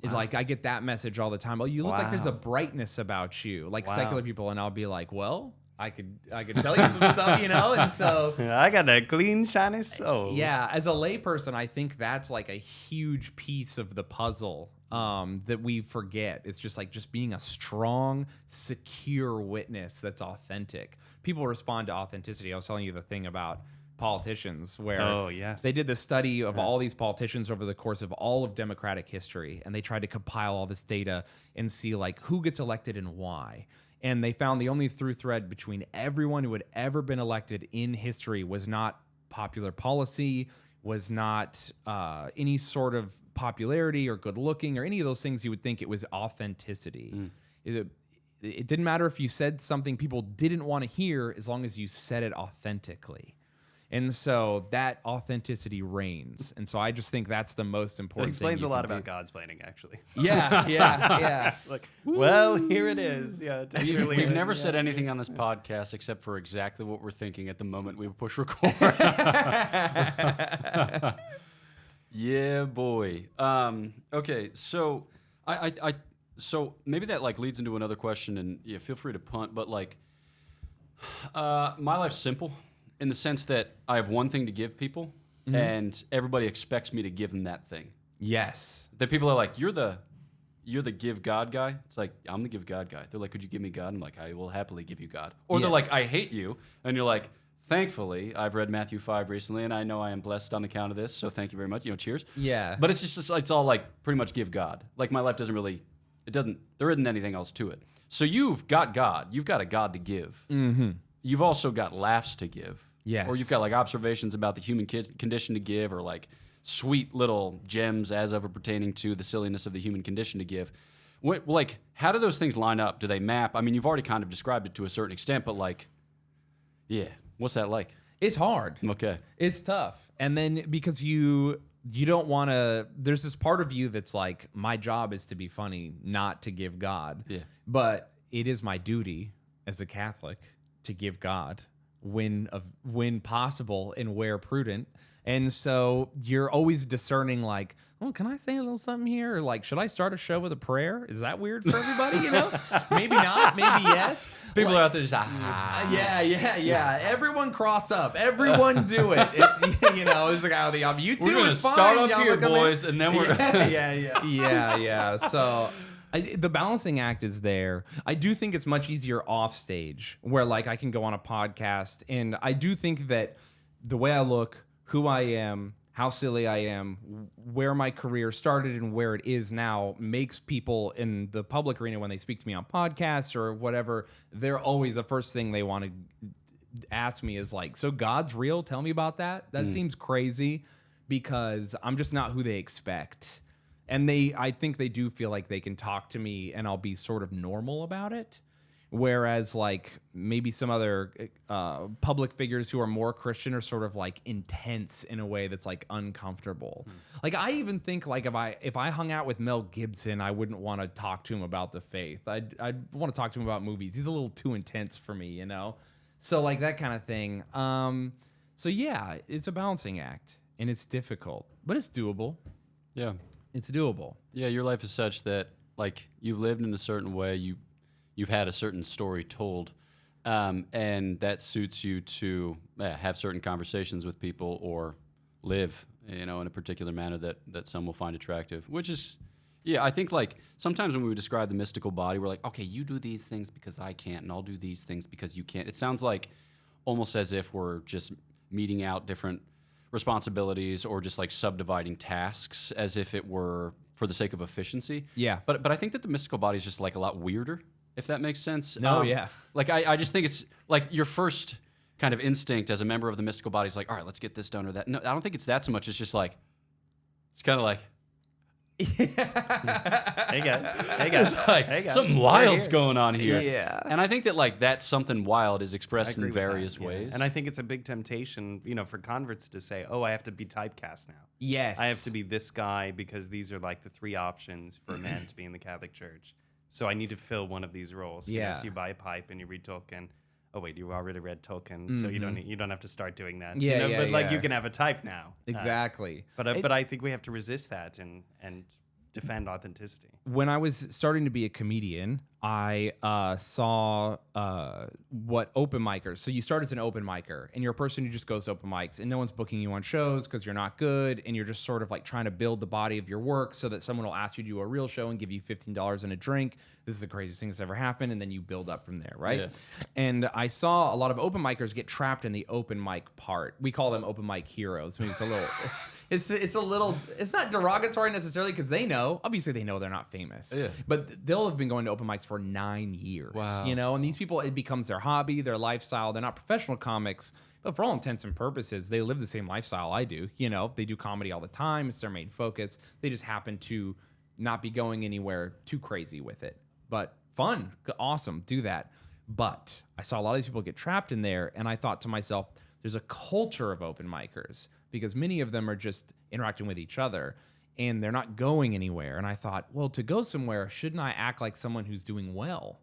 It's like, I get that message all the time. Oh, you look like there's a brightness about you, like secular people. And I'll be like, well, I could tell you some stuff, and so I got a clean, shiny soul. Yeah, as a layperson, I think that's like a huge piece of the puzzle that we forget. It's just like being a strong, secure witness that's authentic. People respond to authenticity. I was telling you the thing about politicians where they did this study of all these politicians over the course of all of Democratic history, and they tried to compile all this data and see like who gets elected and why. And they found the only through thread between everyone who had ever been elected in history was not popular policy, was not any sort of popularity or good looking or any of those things you would think. It was authenticity. It didn't matter if you said something people didn't want to hear as long as you said it authentically. And so that authenticity reigns. And so I just think that's the most important It explains thing a lot about Godsplaining, actually. Yeah. Like, well, here it is. Yeah, We've never said anything on this podcast except for exactly what we're thinking at the moment we push record. Yeah, boy. Okay, so so maybe that like leads into another question, and yeah, feel free to punt. But like, my life's simple in the sense that I have one thing to give people, and everybody expects me to give them that thing. Yes. That people are like, you're the give God guy. It's like, I'm the give God guy. They're like, could you give me God? I'm like, I will happily give you God. Or they're like, I hate you. And you're like, thankfully, I've read Matthew 5 recently, and I know I am blessed on account of this, so thank you very much. Cheers. Yeah. But it's just it's all like pretty much give God. Like my life there isn't anything else to it. So you've got God. You've got a God to give. Mm-hmm. You've also got laughs to give. Yes. Or you've got like observations about the human condition to give, or like sweet little gems as ever pertaining to the silliness of the human condition to give. Like, how do those things line up? Do they map? I mean, you've already kind of described it to a certain extent, but like, yeah, what's that like? It's hard. Okay. It's tough. And then because you don't want to, there's this part of you that's like, my job is to be funny, not to give God. Yeah. But it is my duty as a Catholic to give God when possible and where prudent. And so you're always discerning like, oh, can I say a little something here? Or like, should I start a show with a prayer? Is that weird for everybody? Maybe not, maybe yes. People are out there just, Yeah. Everyone cross up. Everyone do it. It's like, oh, you too. We're going to start up here, boys, and then we're... Yeah. So... the balancing act is there. I do think it's much easier off stage where like I can go on a podcast, and I do think that the way I look, who I am, how silly I am, where my career started and where it is now makes people in the public arena, when they speak to me on podcasts or whatever, they're always the first thing they want to ask me is like, so God's real? Tell me about that. That seems crazy, because I'm just not who they expect. And I think they do feel like they can talk to me and I'll be sort of normal about it. Whereas like maybe some other public figures who are more Christian are sort of like intense in a way that's like uncomfortable. Like I even think like if I hung out with Mel Gibson, I wouldn't want to talk to him about the faith. I'd want to talk to him about movies. He's a little too intense for me, So like that kind of thing. So yeah, it's a balancing act and it's difficult, but it's doable. Yeah. It's doable. Yeah, your life is such that like you've lived in a certain way. You you've had a certain story told, and that suits you to have certain conversations with people or live, in a particular manner that some will find attractive, which is, yeah, I think like sometimes when we describe the mystical body, we're like, okay, you do these things because I can't, and I'll do these things because you can't. It sounds like almost as if we're just meting out different responsibilities or just like subdividing tasks as if it were for the sake of efficiency. Yeah. But I think that the mystical body is just like a lot weirder, if that makes sense. No, yeah. Like I just think it's like your first kind of instinct as a member of the mystical body is like, all right, let's get this done or that. No, I don't think it's that so much. It's just like, it's kind of like, Hey guys. it's like Hey guys. something We're wild's here. going on here. Yeah. And I think that like that something wild is I expressed agree in with that, various yeah. ways. And I think it's a big temptation, for converts to say, oh, I have to be typecast now. Yes. I have to be this guy because these are like the 3 options for a man to be in the Catholic Church. So I need to fill one of these roles. Yeah. So you buy a pipe and you read Tolkien. Oh wait, you already read Tolkien, so you don't have to start doing that. Yeah, yeah, but like yeah. you can have a type now. Exactly. But I think we have to resist that and defend authenticity. When I was starting to be a comedian, I saw what open micers. So you start as an open micer, and you're a person who just goes to open mics, and no one's booking you on shows because you're not good, and you're just sort of like trying to build the body of your work so that someone will ask you to do a real show and give you $15 and a drink. This is the craziest thing that's ever happened, and then you build up from there, right? Yeah. And I saw a lot of open micers get trapped in the open mic part. We call them open mic heroes. I mean, it's a little. It's not derogatory necessarily because obviously they know they're not famous. Yeah. But they'll have been going to open mics for 9 years. Wow. And these people, it becomes their hobby, their lifestyle. They're not professional comics, but for all intents and purposes, they live the same lifestyle I do. They do comedy all the time. It's their main focus. They just happen to not be going anywhere too crazy with it. But fun, awesome, do that. But I saw a lot of these people get trapped in there, and I thought to myself, there's a culture of open micers because many of them are just interacting with each other and they're not going anywhere. And I thought, well, to go somewhere, shouldn't I act like someone who's doing well?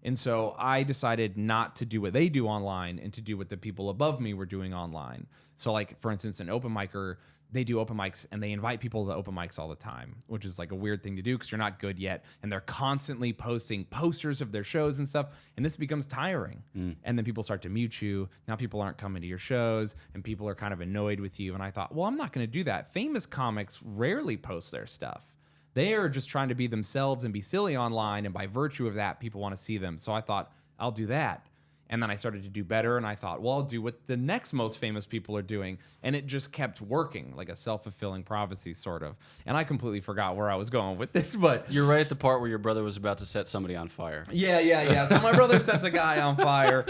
And so I decided not to do what they do online and to do what the people above me were doing online. So like, for instance, an open micer, they do open mics and they invite people to open mics all the time, which is like a weird thing to do because you're not good yet. And they're constantly posting posters of their shows and stuff. And this becomes tiring. And then people start to mute you. Now people aren't coming to your shows and people are kind of annoyed with you. And I thought, well, I'm not going to do that. Famous comics rarely post their stuff. They are just trying to be themselves and be silly online. And by virtue of that, people want to see them. So I thought, I'll do that. And then I started to do better, and I thought, well, I'll do what the next most famous people are doing. And it just kept working, like a self-fulfilling prophecy, sort of. And I completely forgot where I was going with this, but... You're right at the part where your brother was about to set somebody on fire. Yeah. So my brother sets a guy on fire.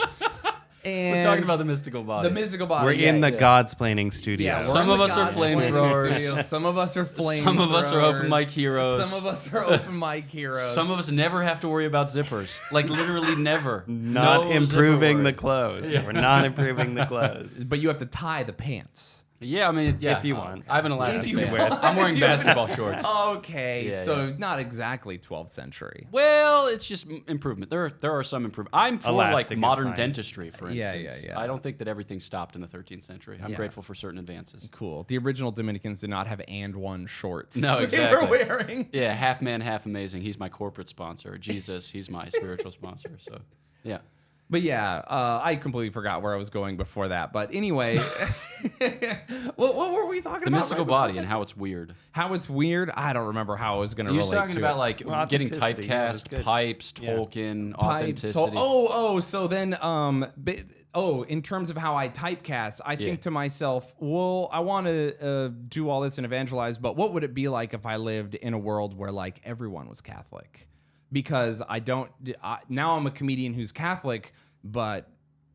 And We're talking about the mystical body. the mystical body. We're in the Godsplaining studio. Yeah, Some of us are flamethrowers. Some of us are flamethrowers. Some of us are open mic heroes. Some of us are open mic heroes. Some of us never have to worry about zippers. Like literally never. Not No improving zipper the worry. clothes. Yeah. We're not improving the clothes. But you have to tie the pants. Yeah, I mean, yeah. If you want. I have an elastic If you band. want. I'm wearing basketball shorts. Okay, Yeah, so yeah. not exactly 12th century. Well, it's just improvement. There are some improvement. I'm for Elastic like is modern fine. dentistry, for Yeah, instance. yeah. I don't think that everything stopped in the 13th century. I'm Yeah. grateful for certain advances. Cool. The original Dominicans did not have and one shorts. No, They exactly. were wearing. Yeah, half man, half amazing. He's my corporate sponsor. Jesus, he's my spiritual sponsor. So, yeah. But yeah, I completely forgot where I was going before that. But anyway, what were we talking The about? mystical right body before and how it's weird. that? How it's weird. I don't remember how I was going to He relate was talking to about it. like Well, getting authenticity, yeah, that's typecast, good. pipes, Yeah. Tolkien, Pipes, authenticity. so then in terms of how I typecast, I think to myself, well, I want to do all this and evangelize, but what would it be like if I lived in a world where like everyone was Catholic? Because now I'm a comedian who's Catholic, but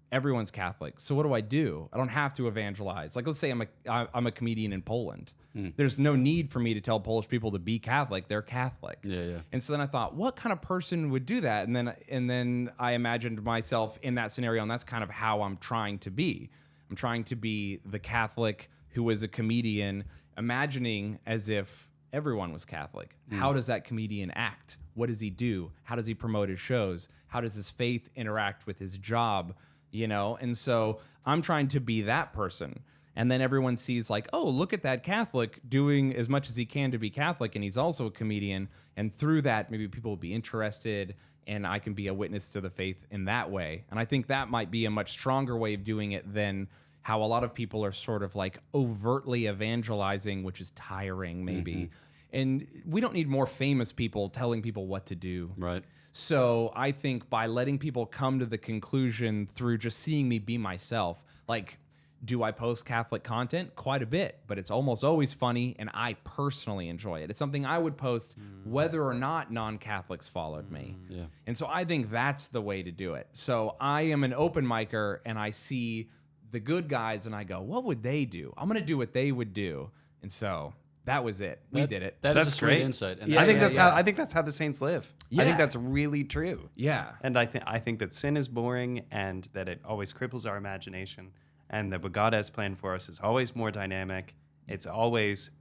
everyone's Catholic. So what do? I don't have to evangelize. Like, let's say I'm a comedian in Poland. There's no need for me to tell Polish people to be Catholic. They're Catholic. Yeah. And so then I thought, what kind of person would do that? And then I imagined myself in that scenario, and that's kind of how I'm trying to be. I'm trying to be the Catholic who is a comedian, imagining as if everyone was Catholic. How does that comedian act? What does he do? How does he promote his shows? How does his faith interact with his job? And so I'm trying to be that person. And then everyone sees like, oh, look at that Catholic doing as much as he can to be Catholic. And he's also a comedian. And through that, maybe people will be interested and I can be a witness to the faith in that way. And I think that might be a much stronger way of doing it than how a lot of people are sort of like overtly evangelizing, which is tiring maybe. And we don't need more famous people telling people what to do. Right. So I think by letting people come to the conclusion through just seeing me be myself, like, do I post Catholic content? Quite a bit, but it's almost always funny, and I personally enjoy it. It's something I would post whether or not non-Catholics followed me. Yeah. And so I think that's the way to do it. So I am an open micer, and I see the good guys, and I go, what would they do? I'm going to do what they would do. And so that was it. We did it. That's a sweet great insight. And Yeah, I think that's yeah. how I think that's how the saints live. I Yeah. think that's really true. Yeah. And I think that sin is boring and that it always cripples our imagination, and that what God has planned for us is always more dynamic. It's always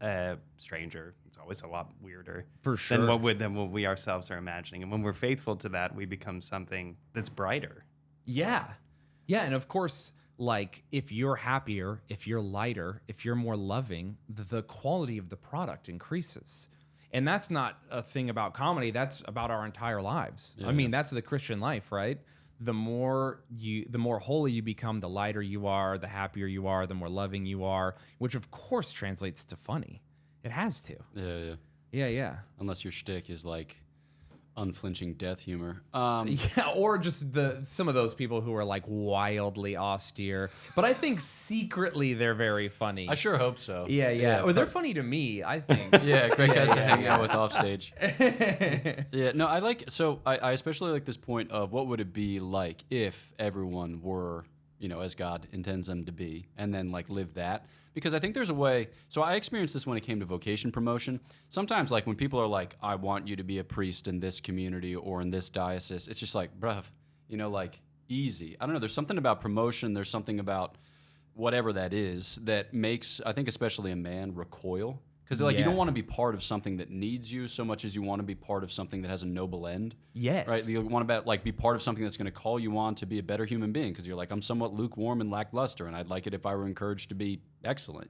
stranger. It's always a lot weirder For sure. than what we ourselves are imagining. And when we're faithful to that, we become something that's brighter. Yeah. Yeah. And of course, like, if you're happier, if you're lighter, if you're more loving, the quality of the product increases. And that's not a thing about comedy. That's about our entire lives. I mean, that's the Christian life, right? The more holy you become, the lighter you are, the happier you are, the more loving you are, which of course translates to funny. It has to. Yeah. Yeah. Unless your shtick is like unflinching death humor. Yeah, or just some of those people who are like wildly austere. But I think secretly they're very funny. I sure hope so. Yeah. Or they're funny to me, I think. Yeah, Greg has to hang out with offstage. Yeah, no, I especially like this point of what would it be like if everyone were, as God intends them to be, and then like live that. Because I think there's a way, so I experienced this when it came to vocation promotion. Sometimes like when people are like, I want you to be a priest in this community or in this diocese, it's just like, bruh, like easy. I don't know, there's something about promotion, there's something about whatever that is that makes, I think especially a man, recoil. Because like you don't want to be part of something that needs you so much as you want to be part of something that has a noble end. Yes. Right? You want to be part of something that's going to call you on to be a better human being because you're like, I'm somewhat lukewarm and lackluster, and I'd like it if I were encouraged to be excellent,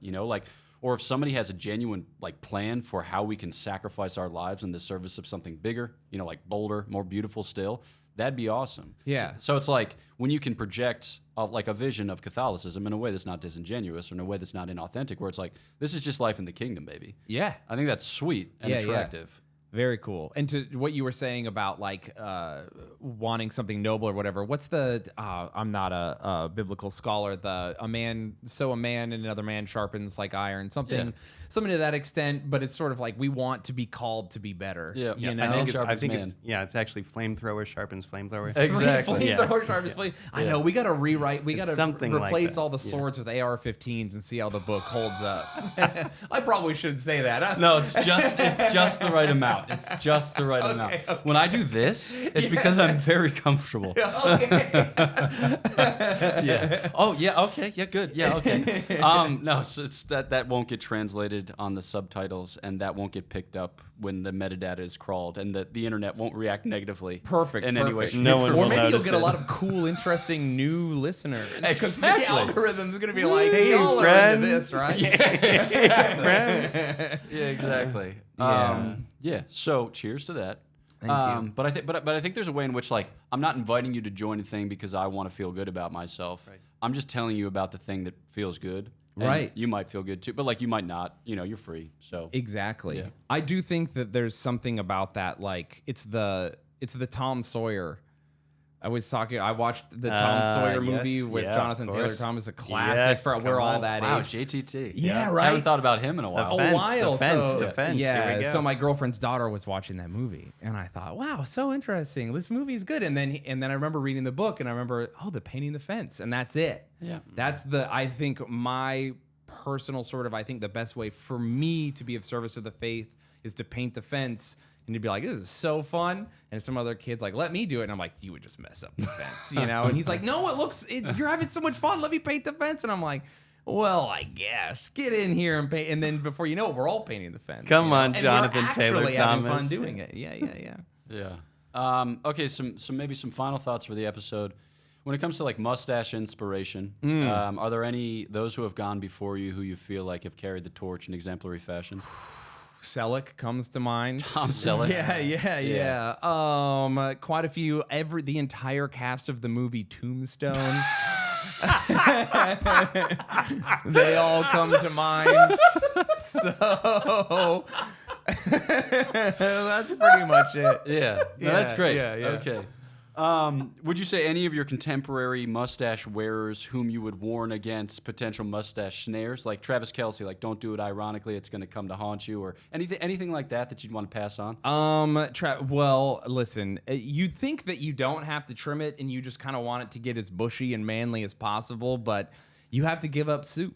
or if somebody has a genuine like plan for how we can sacrifice our lives in the service of something bigger, like bolder, more beautiful still, that'd be awesome. Yeah. So it's like when you can project like a vision of Catholicism in a way that's not disingenuous or in a way that's not inauthentic, where it's like, this is just life in the kingdom, baby. Yeah. I think that's sweet and attractive. Very cool. And to what you were saying about like wanting something noble or whatever, what's the I'm not a biblical scholar, a man and another man sharpens like iron, something to that extent, but it's sort of like we want to be called to be better. Yeah. You know? I think it's actually flamethrower sharpens flamethrower. Exactly. Flamethrower sharpens flame. I know, we got to rewrite, we got to something like replace that. all the swords with AR-15s and see how the book holds up. I probably shouldn't say that. No, it's just the right amount. It's just the right amount. Okay. When I do this, it's because I'm very comfortable. Okay. Yeah. Oh, yeah. Okay. Yeah. Good. Yeah. Okay. No, so it's that won't get translated on the subtitles, and that won't get picked up when the metadata is crawled, and the internet won't react negatively. Perfect. In any way. Perfect. No one Or will maybe you'll notice get a it. lot of cool, interesting new listeners. 'Cause Exactly. The algorithm's gonna be like, Hey, y'all are friends. into this, right? Yeah. Exactly. Yeah. So cheers to that. Thank you. But I think there's a way in which like I'm not inviting you to join a thing because I want to feel good about myself. Right. I'm just telling you about the thing that feels good. And Right. You might feel good too, but like you might not. You're free. So Exactly. Yeah. I do think that there's something about that. Like it's the Tom Sawyer. I watched the Tom Sawyer movie yes, with yeah, Jonathan of Taylor course. Thomas, a classic Yes, for we're come all on. that wow, age. JTT. Yeah, I right? haven't thought about him in a while. fence, a while. the fence, so, the fence. Yeah. Here we go. So my girlfriend's daughter was watching that movie, and I thought, wow, so interesting. This movie is good. And then I remember reading the book, and I remember, the painting the fence, and that's it. Yeah. That's I think my personal I think the best way for me to be of service to the faith is to paint the fence. And you'd be like, this is so fun. And some other kid's like, let me do it. And I'm like, you would just mess up the fence, And he's like, no, you're having so much fun. Let me paint the fence. And I'm like, well, I guess. Get in here and paint. And then before you know it, we're all painting the fence. Come on, And Jonathan we're Taylor actually having Thomas. fun doing it. Yeah. Yeah. Okay. Maybe some final thoughts for the episode. When it comes to like mustache inspiration, are there those who have gone before you who you feel like have carried the torch in exemplary fashion? Selleck comes to mind. Tom Selleck. Yeah. Quite a few. The entire cast of the movie Tombstone. They all come to mind. So that's pretty much it. Yeah, no, that's great. Yeah. Okay. Would you say any of your contemporary mustache wearers whom you would warn against potential mustache snares, like Travis Kelce, like don't do it ironically, it's going to come to haunt you, or anything like that you'd want to pass on? Well, listen, you'd think that you don't have to trim it and you just kind of want it to get as bushy and manly as possible, but you have to give up soup.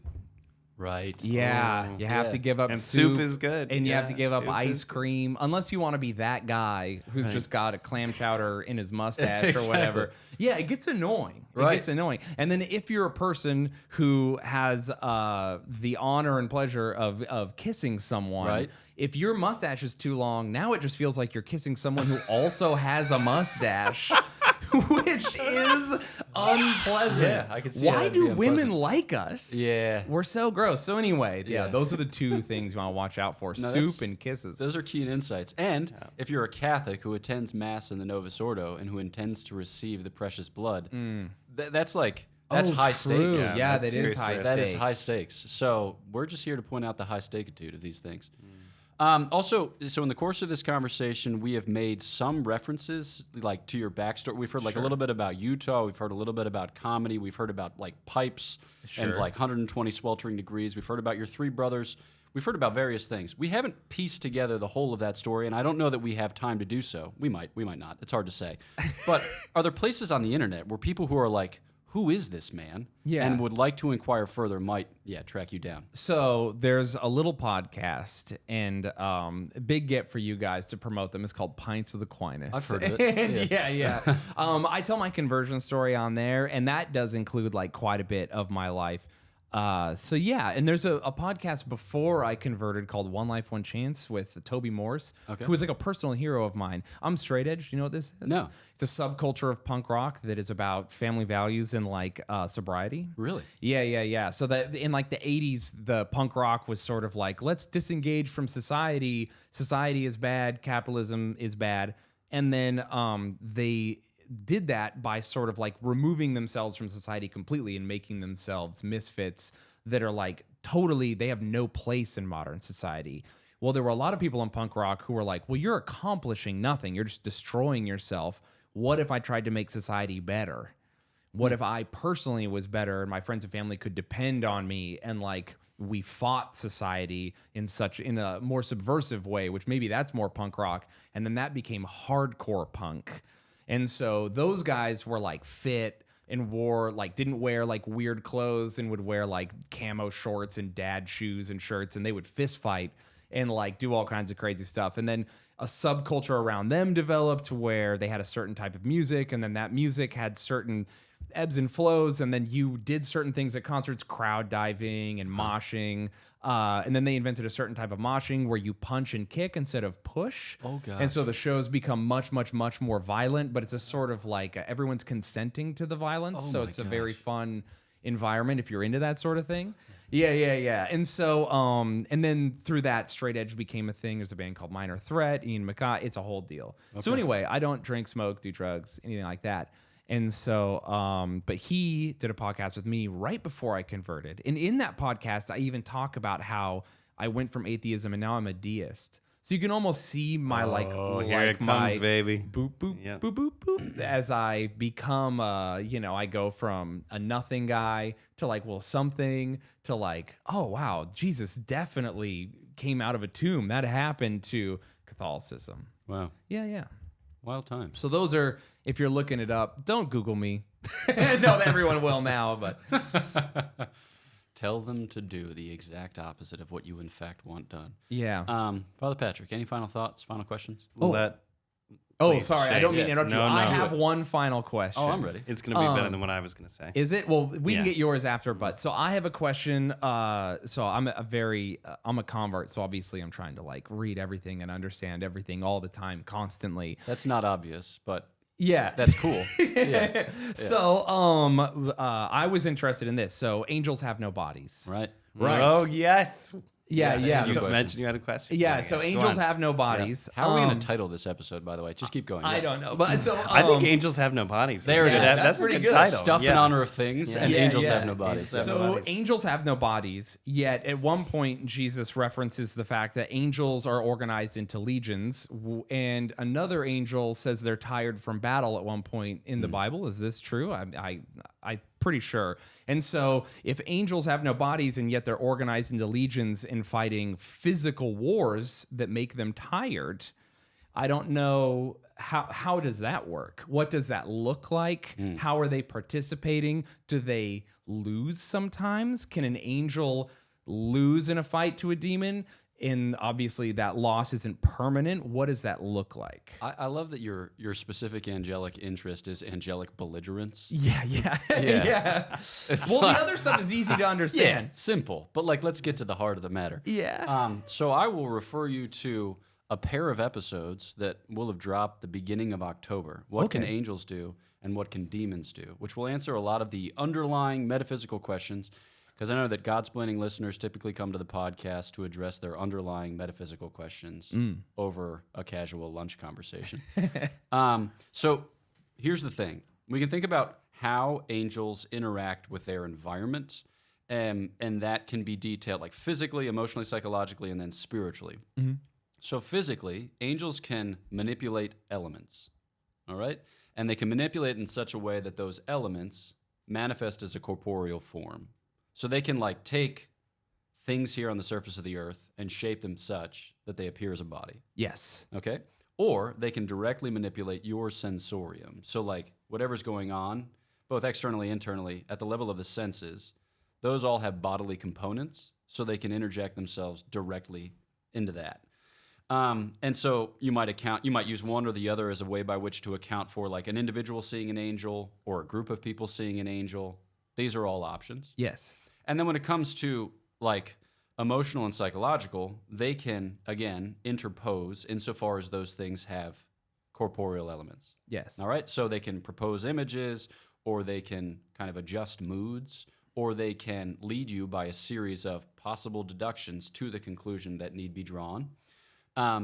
Right. Yeah, you have to give up And soup. soup is good. And you have Yeah, to give up soup ice cream, unless you want to be that guy who's just got a clam chowder in his mustache or whatever. Yeah, it gets annoying. Right. It gets annoying. And then if you're a person who has the honor and pleasure of kissing someone, Right. if your mustache is too long, now it just feels like you're kissing someone who also has a mustache. Which is unpleasant. Yeah, I can see Why that'd do be women unpleasant. like us? Yeah. We're so gross. So anyway, Yeah. those are the two things you want to watch out for: No, soup and kisses. Those are key insights. And if you're a Catholic who attends Mass in the Novus Ordo and who intends to receive the precious blood, that's high true. stakes. Yeah, that's that is serious high risk. That is stakes. high stakes. So we're just here to point out the high stakeitude of these things. Also, so in the course of this conversation, we have made some references like to your backstory. We've heard like a little bit about Utah. We've heard a little bit about comedy. We've heard about like pipes and like 120 sweltering degrees. We've heard about your three brothers. We've heard about various things. We haven't pieced together the whole of that story, and I don't know that we have time to do so. We might not. It's hard to say. But are there places on the internet where people who are like, who is this man? Yeah. And would like to inquire further might, track you down. So there's a little podcast, and a big get for you guys to promote them. It's called Pints with Aquinas. I've heard of it. And yeah. I tell my conversion story on there, and that does include like quite a bit of my life. And there's a podcast before I converted called One Life, One Chance with Toby Morse, who is like a personal hero of mine. I'm straight edge. Do you know what this is? No. It's a subculture of punk rock that is about family values and like sobriety. Really? Yeah. So that in like the 80s, the punk rock was sort of like, let's disengage from society. Society is bad. Capitalism is bad. And then they did that by sort of like removing themselves from society completely and making themselves misfits that are like totally, they have no place in modern society. Well, there were a lot of people in punk rock who were like, well, you're accomplishing nothing. You're just destroying yourself. What if I tried to make society better? What if I personally was better and my friends and family could depend on me, and like we fought society in a more subversive way, which maybe that's more punk rock. And then that became hardcore punk. And so those guys were like fit and didn't wear like weird clothes and would wear like camo shorts and dad shoes and shirts, and they would fist fight and like do all kinds of crazy stuff. And then a subculture around them developed where they had a certain type of music, and then that music had certain ebbs and flows, and then you did certain things at concerts, crowd diving and moshing. And then they invented a certain type of moshing where you punch and kick instead of push. Oh, gosh. And so the shows become much, much, much more violent, but it's a sort of like everyone's consenting to the violence. Oh, So my it's a very gosh. fun environment if you're into that sort of thing. Yeah. And so, and then through that, straight edge became a thing. There's a band called Minor Threat, Ian McCaw. It's a whole deal. So anyway, I don't drink, smoke, do drugs, anything like that. And so, but he did a podcast with me right before I converted. And in that podcast, I even talk about how I went from atheism and now I'm a deist. So you can almost see my here it comes, baby. boop, boop, Yep. boop, boop, boop, as I become, I go from a nothing guy to like, well, something to like, oh, wow, Jesus definitely came out of a tomb. That happened to Catholicism. Wow. Yeah. Wild times. So those are, if you're looking it up, don't Google me. No, everyone will now, but Tell them to do the exact opposite of what you in fact want done. yeah. Father Patrick, any final thoughts, final questions? Please, Sorry, I Shayne. don't mean to interrupt you. No, I no. have one final question. Oh, I'm ready. It's going to be better than what I was going to say. Is it? Well, we can Yeah. get yours after, but so I have a question. So I'm I'm a convert, so obviously I'm trying to like read everything and understand everything all the time, constantly. That's not obvious, but Yeah. that's cool. Yeah. So, I was interested in this. So angels have no bodies. Right. Right. Oh, yes. Yeah. You So, just mentioned you had a question. yeah. So Go angels on. have no bodies. How are we going to title this episode, by the way? Just keep going. I Yeah. don't know, but so I think angels have no bodies. There it is. That's a pretty good good. title. Stuff in Yeah. honor of things, and Yeah, angels yeah. have no bodies. Angels have no So bodies. angels have no bodies, yet at one point Jesus references the fact that angels are organized into legions, and another angel says they're tired from battle at one point in the Bible. Is this true? I'm pretty sure. And so if angels have no bodies and yet they're organized into legions and fighting physical wars that make them tired, I don't know how does that work? What does that look like? How are they participating? Do they lose sometimes? Can an angel lose in a fight to a demon? And obviously that loss isn't permanent. What does that look like? I love that your specific angelic interest is angelic belligerence. Yeah. It's Well, like- the other stuff is easy to understand. Yeah, simple. But like, let's get to the heart of the matter. Yeah. So I will refer you to a pair of episodes that will have dropped the beginning of October. What can Okay. angels do and what can demons do? Which will answer a lot of the underlying metaphysical questions. Because I know that Godsplaining listeners typically come to the podcast to address their underlying metaphysical questions over a casual lunch conversation. So here's the thing. We can think about how angels interact with their environment, and that can be detailed like physically, emotionally, psychologically, and then spiritually. So physically, angels can manipulate elements, all right? And they can manipulate in such a way that those elements manifest as a corporeal form. So they can like take things here on the surface of the earth and shape them such that they appear as a body, Yes. okay? Or they can directly manipulate your sensorium. So like whatever's going on, both externally, internally, at the level of the senses, those all have bodily components, so they can interject themselves directly into that. And so you might use one or the other as a way by which to account for like an individual seeing an angel or a group of people seeing an angel. These are all options. Yes. And then when it comes to like emotional and psychological, they can, again, interpose insofar as those things have corporeal elements. Yes. All right? So they can propose images, or they can kind of adjust moods, or they can lead you by a series of possible deductions to the conclusion that need be drawn.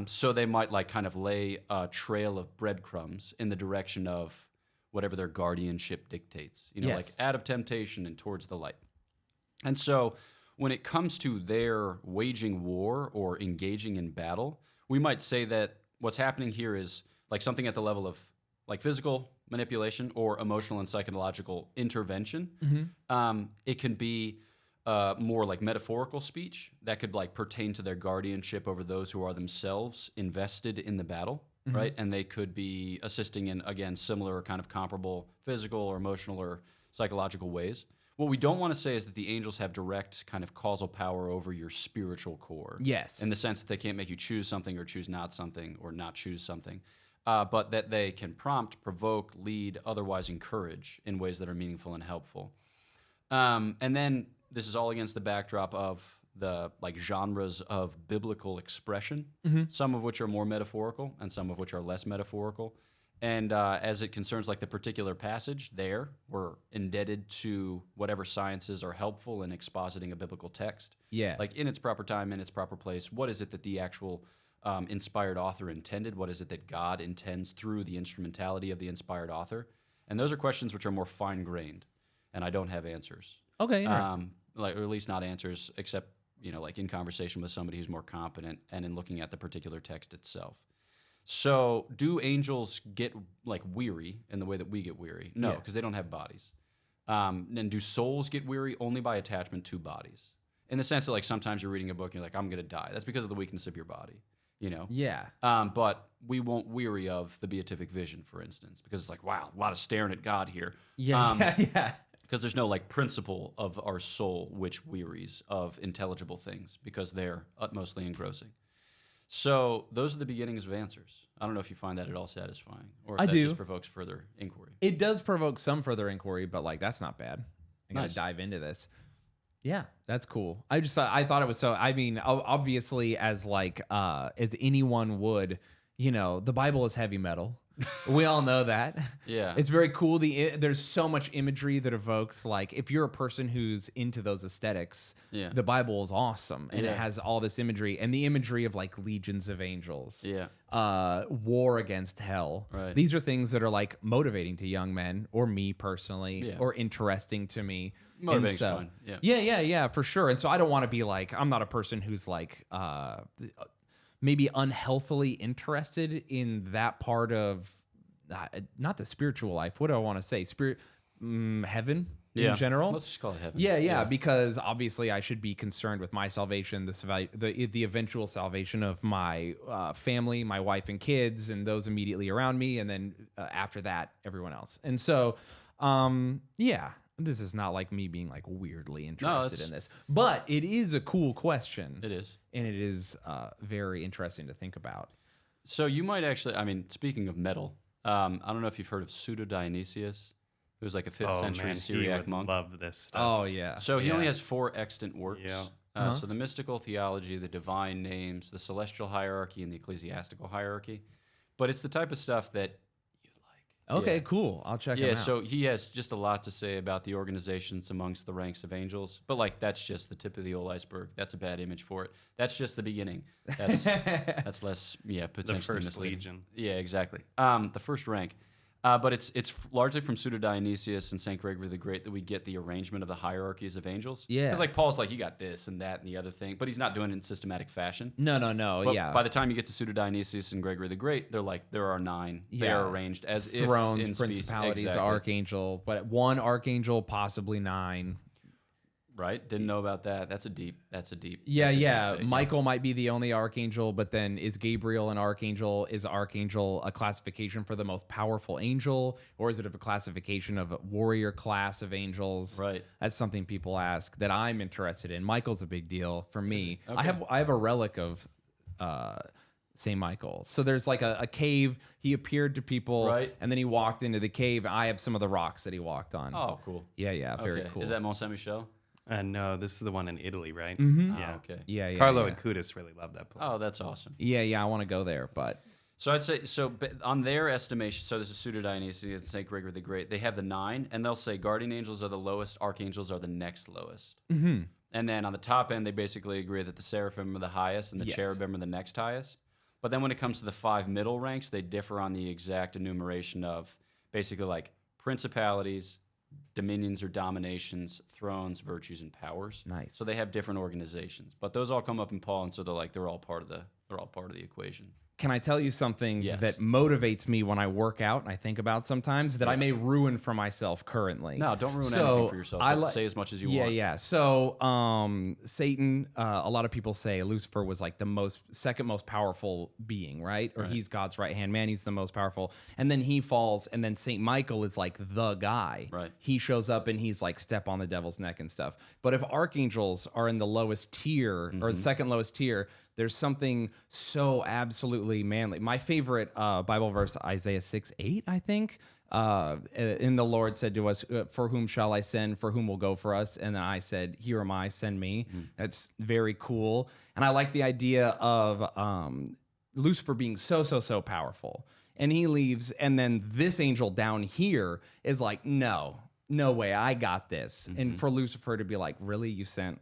So they might like kind of lay a trail of breadcrumbs in the direction of whatever their guardianship dictates, you know, Yes. like out of temptation and towards the light. And so when it comes to their waging war or engaging in battle, we might say that what's happening here is like something at the level of like physical manipulation or emotional and psychological intervention. It can be more like metaphorical speech that could like pertain to their guardianship over those who are themselves invested in the battle, right? And they could be assisting in, again, similar kind of comparable physical or emotional or psychological ways. What we don't want to say is that the angels have direct kind of causal power over your spiritual core. Yes. In the sense that they can't make you choose something or choose not something or not choose something, but that they can prompt, provoke, lead, otherwise encourage in ways that are meaningful and helpful. And then this is all against the backdrop of the like genres of biblical expression, some of which are more metaphorical and some of which are less metaphorical. And as it concerns like the particular passage there, we're indebted to whatever sciences are helpful in expositing a biblical text. Yeah. Like in its proper time, in its proper place, what is it that the actual inspired author intended? What is it that God intends through the instrumentality of the inspired author? And those are questions which are more fine-grained, and I don't have answers. Okay. Interesting. Like, or at least not answers, except, you know, like in conversation with somebody who's more competent and in looking at the particular text itself. So do angels get like weary in the way that we get weary? No, Yeah. because they don't have bodies. And do souls get weary? Only by attachment to bodies. In the sense that like sometimes you're reading a book and you're like, I'm going to die. That's because of the weakness of your body, you know? Yeah. But we won't weary of the beatific vision, for instance, because it's like, wow, a lot of staring at God here. Yeah. Yeah. Because there's no like principle of our soul which wearies of intelligible things because they're utmostly engrossing. So those are the beginnings of answers. I don't know if you find that at all satisfying, or if I that do. just provokes further inquiry. It does provoke some further inquiry, but like that's not bad. I gotta Nice. dive into this. Yeah, that's cool. I thought it was so. I mean, obviously, as like as anyone would, you know, the Bible is heavy metal. We all know that. Yeah. It's very cool. There's so much imagery that evokes, like, if you're a person who's into those aesthetics, Yeah. the Bible is awesome. And it Yeah. has all this imagery, and the imagery of like legions of angels. Yeah. War against hell. Right. These are things that are like motivating to young men, or me personally, Yeah. or interesting to me. Motivating's And so, fine. Yeah. yeah, for sure. And so I don't want to be like, I'm not a person who's like maybe unhealthily interested in that part of not the spiritual life. What do I want to say? Heaven in general. Let's just call it heaven. Yeah, because obviously I should be concerned with my salvation, the eventual salvation of my family, my wife and kids, and those immediately around me, and then after that, everyone else. And so, this is not like me being like weirdly interested in this, but it is a cool question. It is. And it is very interesting to think about. So you might actually, I mean, speaking of metal, I don't know if you've heard of Pseudo Dionysius, who was like a 5th century Syriac monk. Love this stuff. Oh, yeah. So he only has 4 extant works. Yeah. So the mystical theology, the divine names, the celestial hierarchy, and the ecclesiastical hierarchy. But it's the type of stuff that you like. Okay, Yeah. cool. I'll check him Yeah, out. so he has just a lot to say about the organizations amongst the ranks of angels. But like that's just the tip of the old iceberg. That's a bad image for it. That's just the beginning. That's less, potentially The first misleading. legion. Yeah, exactly. The first rank. But it's largely from Pseudo Dionysius and Saint Gregory the Great that we get the arrangement of the hierarchies of angels. Yeah. Because like Paul's like, you got this and that and the other thing, but he's not doing it in systematic fashion. No, But yeah. by the time you get to Pseudo Dionysius and Gregory the Great, they're like, there are 9. They Yeah. are arranged as Thrones, if in principalities, exactly. archangel, but 1 archangel, possibly 9. Right? Didn't know about that. That's a deep. Yeah, that's a deep yeah. thing, Michael might be the only archangel, but then is Gabriel an archangel? Is archangel a classification for the most powerful angel, or is it a classification of a warrior class of angels? Right. That's something people ask that I'm interested in. Michael's a big deal for me. Okay. I have a relic of St. Michael. So there's like a cave. He appeared to people, Right. and then he walked into the cave. I have some of the rocks that he walked on. Oh, cool. Yeah, very Okay. cool. Is that Mont Saint Michel? No, this is the one in Italy, right? Mm-hmm. Yeah. Oh, okay. Yeah. Carlo yeah. and Kudus really love that place. Oh, that's awesome. Yeah, I want to go there, but So I'd say, on their estimation, so this is Pseudo Dionysius and St. Gregory the Great, they have the 9, and they'll say guardian angels are the lowest, archangels are the next lowest. Mm-hmm. And then on the top end, they basically agree that the seraphim are the highest and the Yes. cherubim are the next highest. But then when it comes to the 5 middle ranks, they differ on the exact enumeration of basically like principalities, dominions or dominations, thrones, virtues, and powers. Nice. So they have different organizations, but those all come up in Paul, and so they're all part of the equation. Can I tell you something Yes. that motivates me when I work out and I think about sometimes that I may ruin for myself currently? No, don't ruin So, anything for yourself. I But li- say as much as you Yeah, want. yeah. So, Satan, a lot of people say Lucifer was like the second most powerful being, right? Or he's God's right hand man. He's the most powerful. And then he falls, and then Saint Michael is like the guy. Right. He shows up and he's like step on the devil's neck and stuff. But if archangels are in the lowest tier or the second lowest tier, there's something so absolutely manly. My favorite Bible verse, Isaiah 6:8, I think. In the Lord said to us, for whom shall I send? For whom will go for us? And then I said, here am I, send me. That's very cool. And I like the idea of Lucifer being so powerful. And he leaves, and then this angel down here is like, no way, I got this. And for Lucifer to be like, really, you sent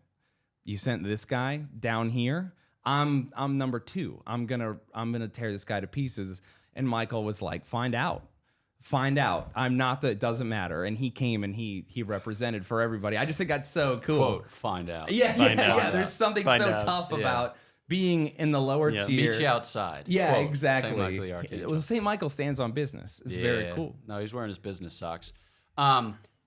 this guy down here? I'm number 2. I'm gonna tear this guy to pieces. And Michael was like, find out. I'm not it doesn't matter. And he came and he represented for everybody. I just think that's so cool. Quote, find out. Yeah. There's something Find so out. tough Yeah. about being in the lower tier. Meet you outside. Yeah, Quote, exactly. Saint Michael the Archangel. Well, St. Michael stands on business. It's very cool. No, he's wearing his business socks.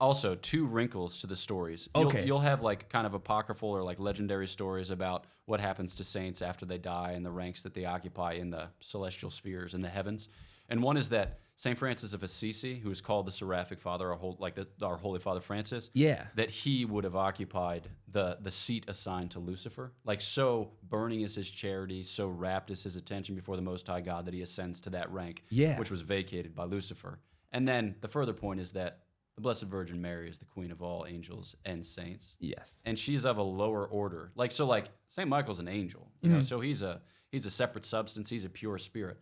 Also, 2 wrinkles to the stories. Okay. You'll have like kind of apocryphal or like legendary stories about what happens to saints after they die and the ranks that they occupy in the celestial spheres in the heavens. And one is that St. Francis of Assisi, who is called the Seraphic Father, our Holy Father Francis, Yeah. that he would have occupied the seat assigned to Lucifer. Like, so burning is his charity, so rapt is his attention before the Most High God that he ascends to that rank, Yeah. which was vacated by Lucifer. And then the further point is that the Blessed Virgin Mary is the queen of all angels and saints. Yes. And she's of a lower order. Like St. Michael's an angel, you know, so he's a separate substance, he's a pure spirit.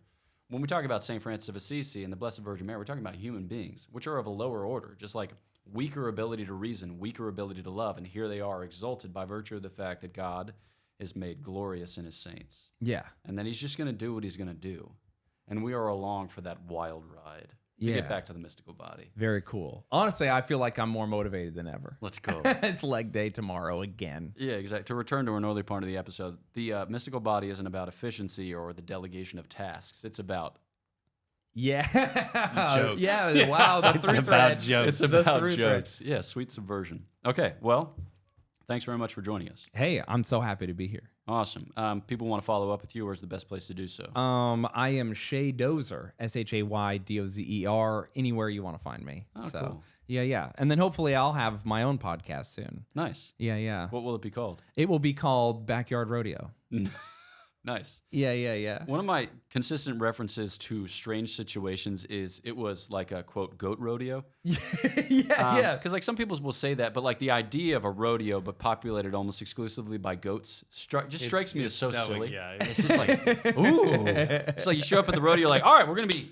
when we talk about St. Francis of Assisi and the Blessed Virgin Mary, we're talking about human beings, which are of a lower order, just like weaker ability to reason, weaker ability to love. And here they are exalted by virtue of the fact that God is made glorious in his saints. Yeah. And then he's just going to do what he's going to do. And we are along for that wild ride to get back to the mystical body. Very cool. Honestly, I feel like I'm more motivated than ever. Let's go. It's leg day tomorrow again. Yeah, exactly. To return to an earlier part of the episode, the mystical body isn't about efficiency or the delegation of tasks. It's about Yeah. Jokes. Yeah. Wow. The It's three about thread. jokes. it's The about three jokes. Yeah, sweet subversion. Okay, well, thanks very much for joining us. Hey, I'm so happy to be here. Awesome. People want to follow up with you. Where's the best place to do so? I am Shay Dozer, SHAYDOZER, anywhere you want to find me. Oh, so, cool. yeah. And then hopefully I'll have my own podcast soon. Nice. Yeah. What will it be called? It will be called Backyard Rodeo. Nice. Yeah. One of my consistent references to strange situations is it was like a, quote, goat rodeo. Yeah. Because like some people will say that, but like the idea of a rodeo but populated almost exclusively by goats strikes me as so silly. Yeah, It's just like, ooh. It's like you show up at the rodeo like, all right, we're going to be,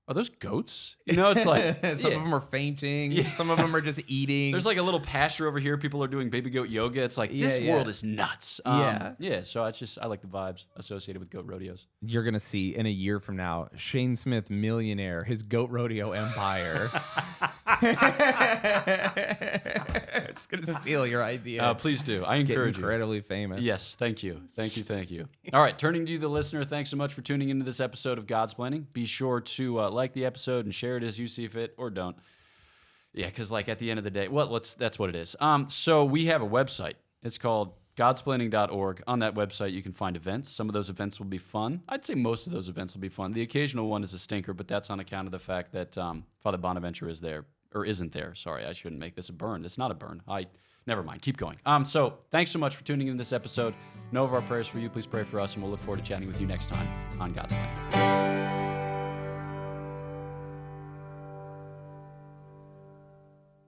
are those goats? You know, it's like. Some of them are fainting. Some of them are just eating. There's like a little pasture over here. People are doing baby goat yoga. It's like, this Yeah. world is nuts. Yeah. So I like the vibes associated with goat rodeos. You're going to see in a year from now, Shayne Smith, millionaire, his goat rodeo empire. Just going to steal your idea. Please do. I Get encourage you. incredibly famous. Yes, thank you. All right, turning to you, the listener, thanks so much for tuning into this episode of Godsplaining. Be sure to like the episode and share it as you see fit, or don't. Yeah, because like at the end of the day, that's what it is. So we have a website. It's called Godsplaining.org. On that website, you can find events. Some of those events will be fun. I'd say most of those events will be fun. The occasional one is a stinker, but that's on account of the fact that Father Bonaventure is there, or isn't there. Sorry, I shouldn't make this a burn. It's not a burn. Never mind. Keep going. So thanks so much for tuning in this episode. Know of our prayers for you. Please pray for us, and we'll look forward to chatting with you next time on Godsplaining.